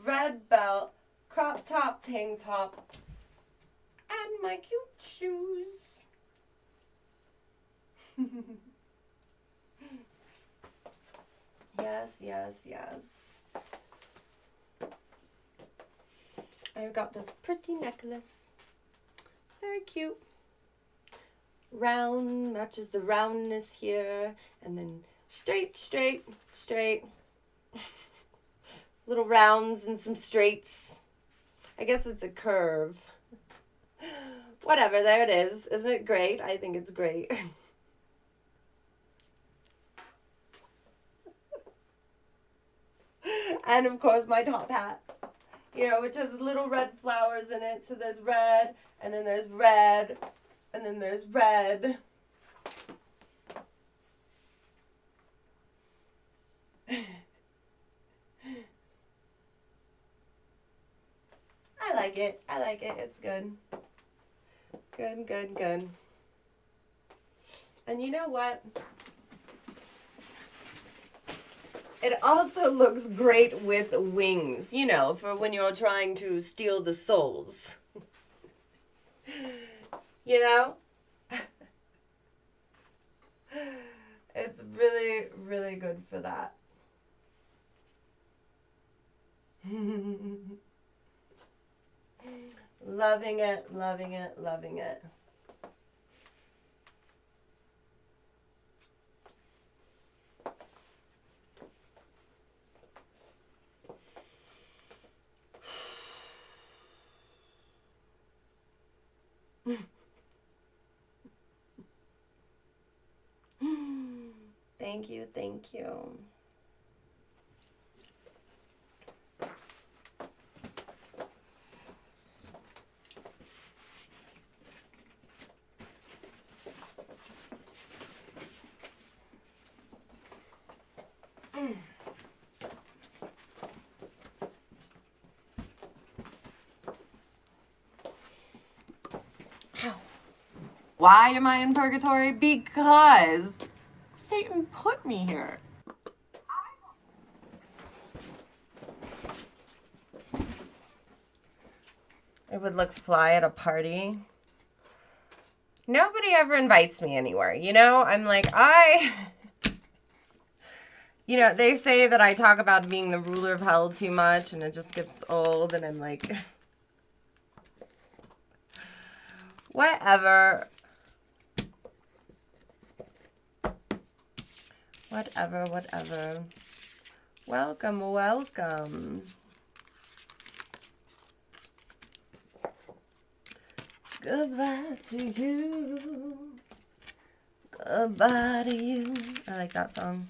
red belt, crop top tank top, and my cute shoes. Yes, yes, yes. I've got this pretty necklace. Very cute. Round, matches the roundness here. And then straight, straight, straight. Little rounds and some straights. I guess it's a curve. Whatever, there it is. Isn't it great? I think it's great. And of course my top hat. You know, which has little red flowers in it. So there's red, and then there's red, and then there's red. I like it. I like it. It's good. Good, good, good. And you know what? It also looks great with wings, you know, for when you're trying to steal the souls. You know? It's really, really good for that. Loving it, loving it, loving it. Thank you, thank you. Why am I in purgatory? Because Satan put me here. It would look fly at a party. Nobody ever invites me anywhere, you know? I'm like, you know, they say that I talk about being the ruler of hell too much and it just gets old, and I'm like, Whatever. Whatever. Welcome. Goodbye to you. Goodbye to you. I like that song.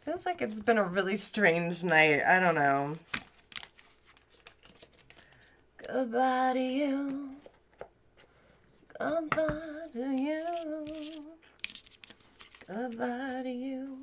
Feels like it's been a really strange night. I don't know. Goodbye to you. Goodbye to you. Goodbye to you.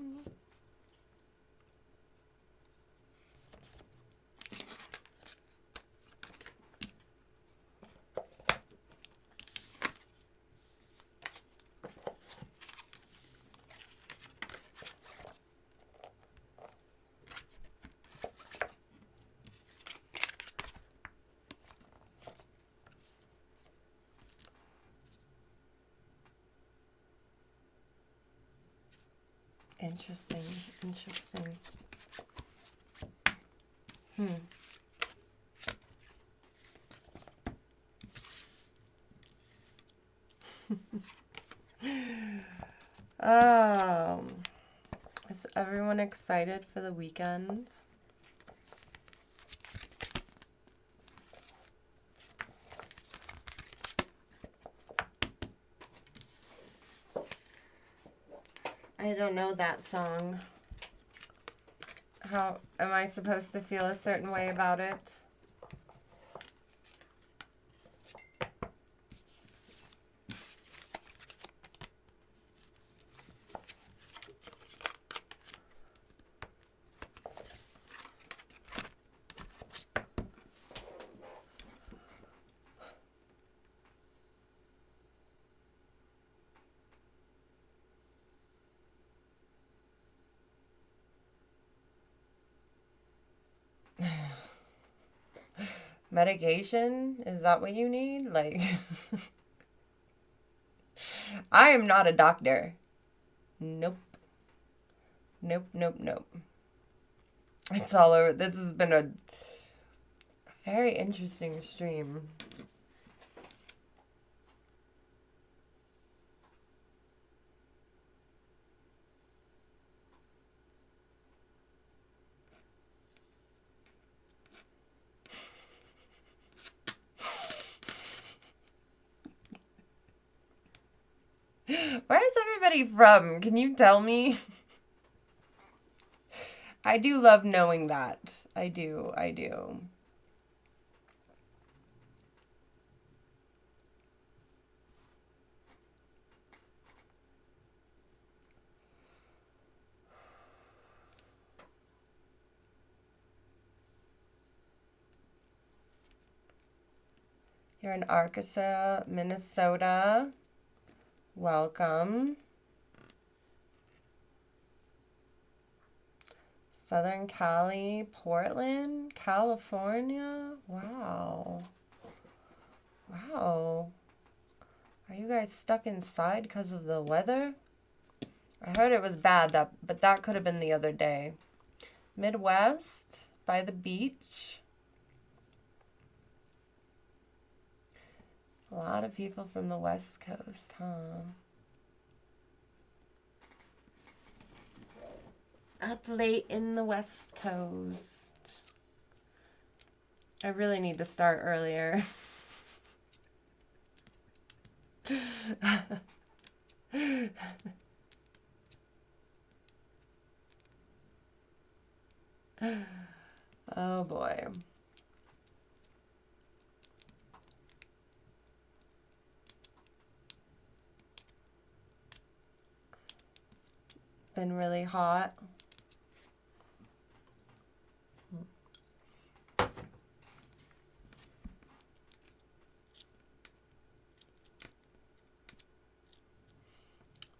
Interesting. Is everyone excited for the weekend? I don't know that song. How am I supposed to feel a certain way about it? Medication? Is that what you need? Like, I am not a doctor. Nope. It's all over. This has been a very interesting stream. Where is everybody from? Can you tell me? I do love knowing that. I do. You're in Arkansas, Minnesota. Welcome. Southern Cali, Portland, California. Wow. Are you guys stuck inside because of the weather? I heard it was bad, but that could have been the other day. Midwest, by the beach. A lot of people from the West Coast, huh? Up late in the West Coast. I really need to start earlier. Oh boy. Been really hot.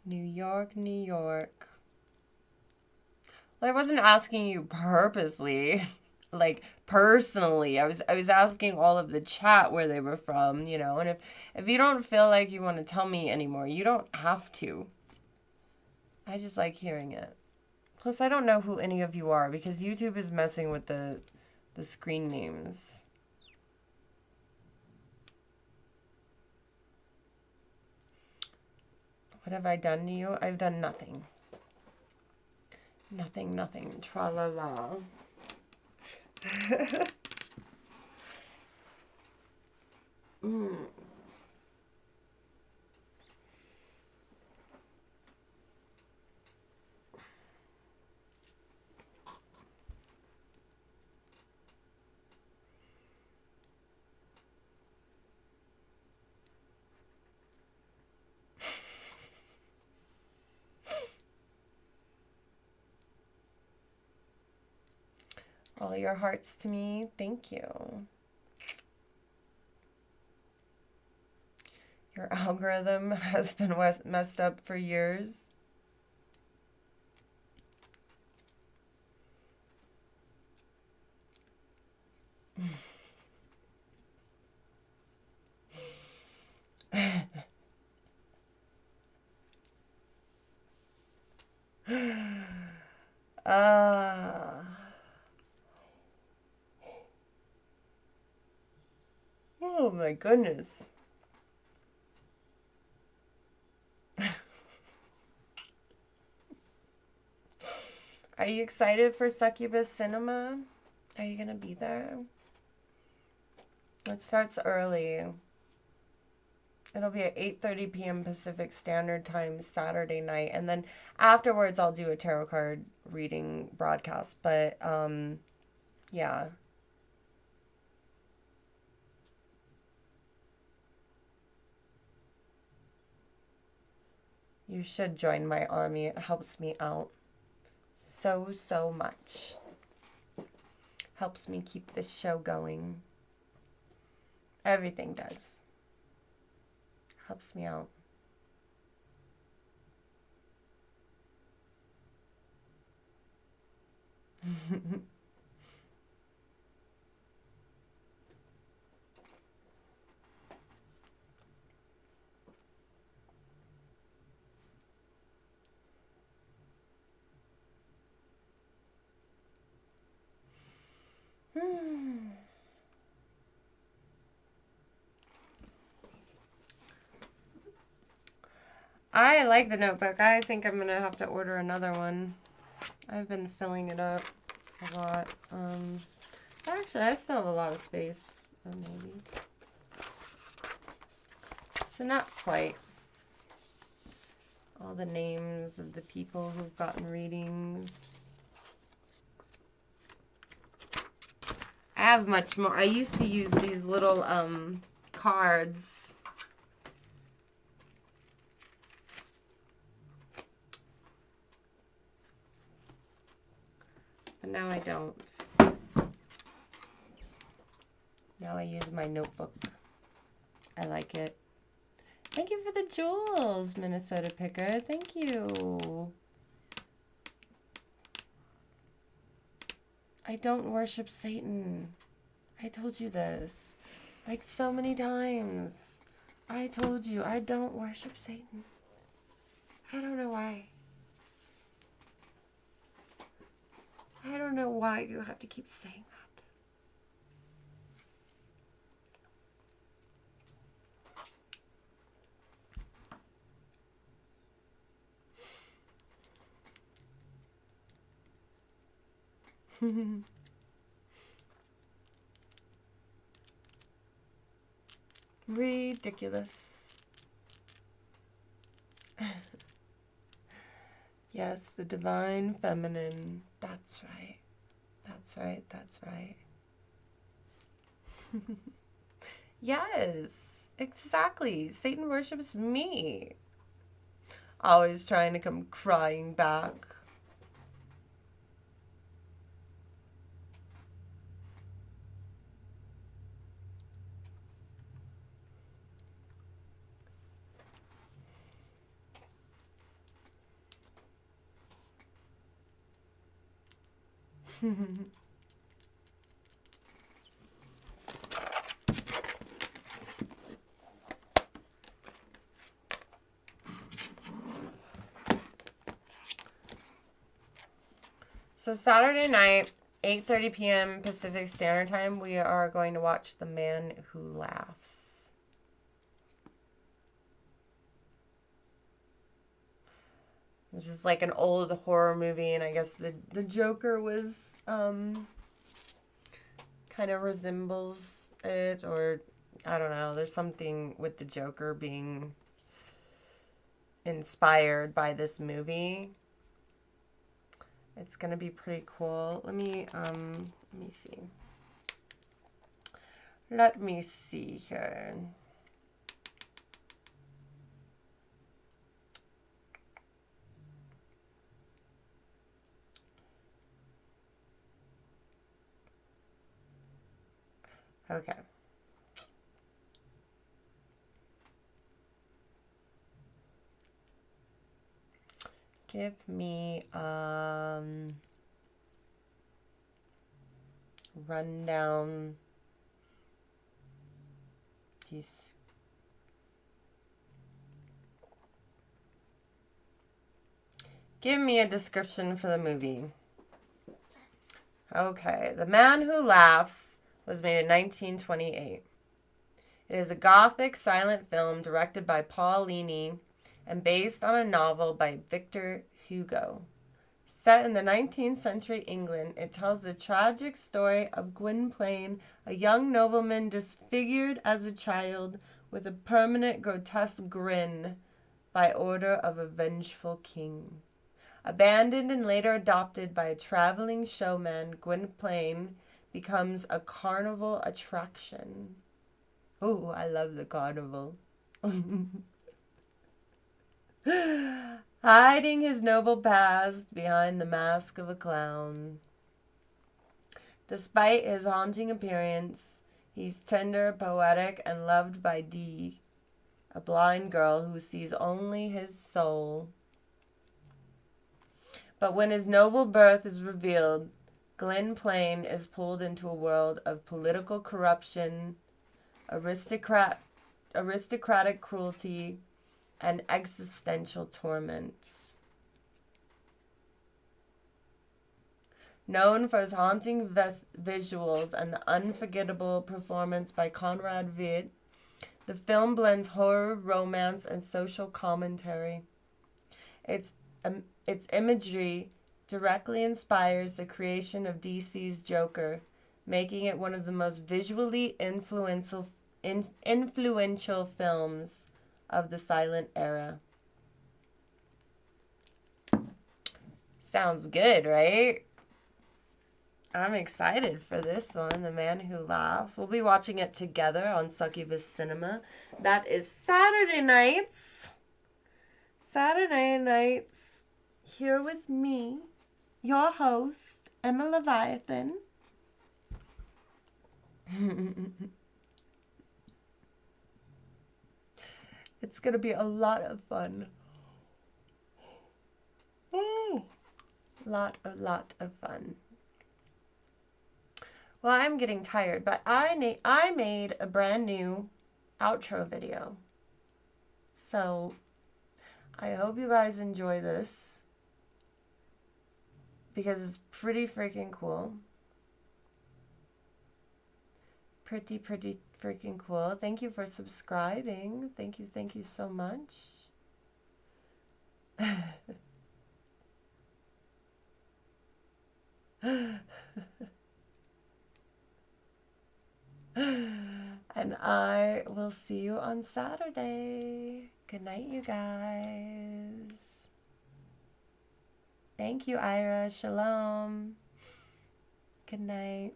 New York. Well, I wasn't asking you purposely, like personally. I was asking all of the chat where they were from, you know. And if you don't feel like you want to tell me anymore, you don't have to. I just like hearing it. Plus, I don't know who any of you are because YouTube is messing with the screen names. What have I done to you? I've done nothing. Nothing, nothing. Tra-la-la. Mm. All your hearts to me. Thank you. Your algorithm has been messed up for years. Oh my goodness. Are you excited for Succubus Cinema? Are you gonna be there? It starts early. It'll be at 8:30 p.m. Pacific Standard Time Saturday night, and then afterwards I'll do a tarot card reading broadcast. But yeah. You should join my army. It helps me out so much. Helps me keep this show going. Everything does. Helps me out. I like the notebook. I think I'm gonna have to order another one. I've been filling it up a lot. Actually, I still have a lot of space. Maybe. So not quite. All the names of the people who've gotten readings. I have much more. I used to use these little cards. But now I don't. Now I use my notebook. I like it. Thank you for the jewels, Minnesota Picker. Thank you. I don't worship Satan. I told you this. Like so many times. I told you I don't worship Satan. I don't know why. I don't know why you have to keep saying that. Ridiculous. Yes, the divine feminine. That's right. That's right. That's right. Yes, exactly. Satan worships me. Always trying to come crying back. So Saturday night, 8:30 p.m. Pacific Standard Time, we are going to watch The Man Who Laughs. Which is like an old horror movie, and I guess the Joker was kind of resembles it, or I don't know. There's something with the Joker being inspired by this movie. It's gonna be pretty cool. Let me see. Let me see here. Okay. Give me rundown. Give me a description for the movie. Okay, The Man Who Laughs was made in 1928. It is a gothic silent film directed by Paul Leany and based on a novel by Victor Hugo. Set in the 19th century England, it tells the tragic story of Gwynplaine, a young nobleman disfigured as a child with a permanent grotesque grin by order of a vengeful king. Abandoned and later adopted by a traveling showman, Gwynplaine becomes a carnival attraction. Oh, I love the carnival. Hiding his noble past behind the mask of a clown. Despite his haunting appearance, he's tender, poetic, and loved by Dee, a blind girl who sees only his soul. But when his noble birth is revealed, Gwynplaine is pulled into a world of political corruption, aristocratic cruelty, and existential torments. Known for his haunting visuals and the unforgettable performance by Conrad Veidt, the film blends horror, romance, and social commentary. Its imagery directly inspires the creation of DC's Joker, making it one of the most visually influential films of the silent era. Sounds good, right? I'm excited for this one, The Man Who Laughs. We'll be watching it together on Succubus Cinema. That is Saturday nights. Saturday nights here with me, your host, Emma Leviathan. It's going to be a lot of fun. Lot of fun. Well, I'm getting tired, but I made a brand new outro video. So, I hope you guys enjoy this, because it's pretty freaking cool. Pretty freaking cool. Thank you for subscribing. Thank you so much. And I will see you on Saturday. Good night, you guys. Thank you, Ira. Shalom. Good night.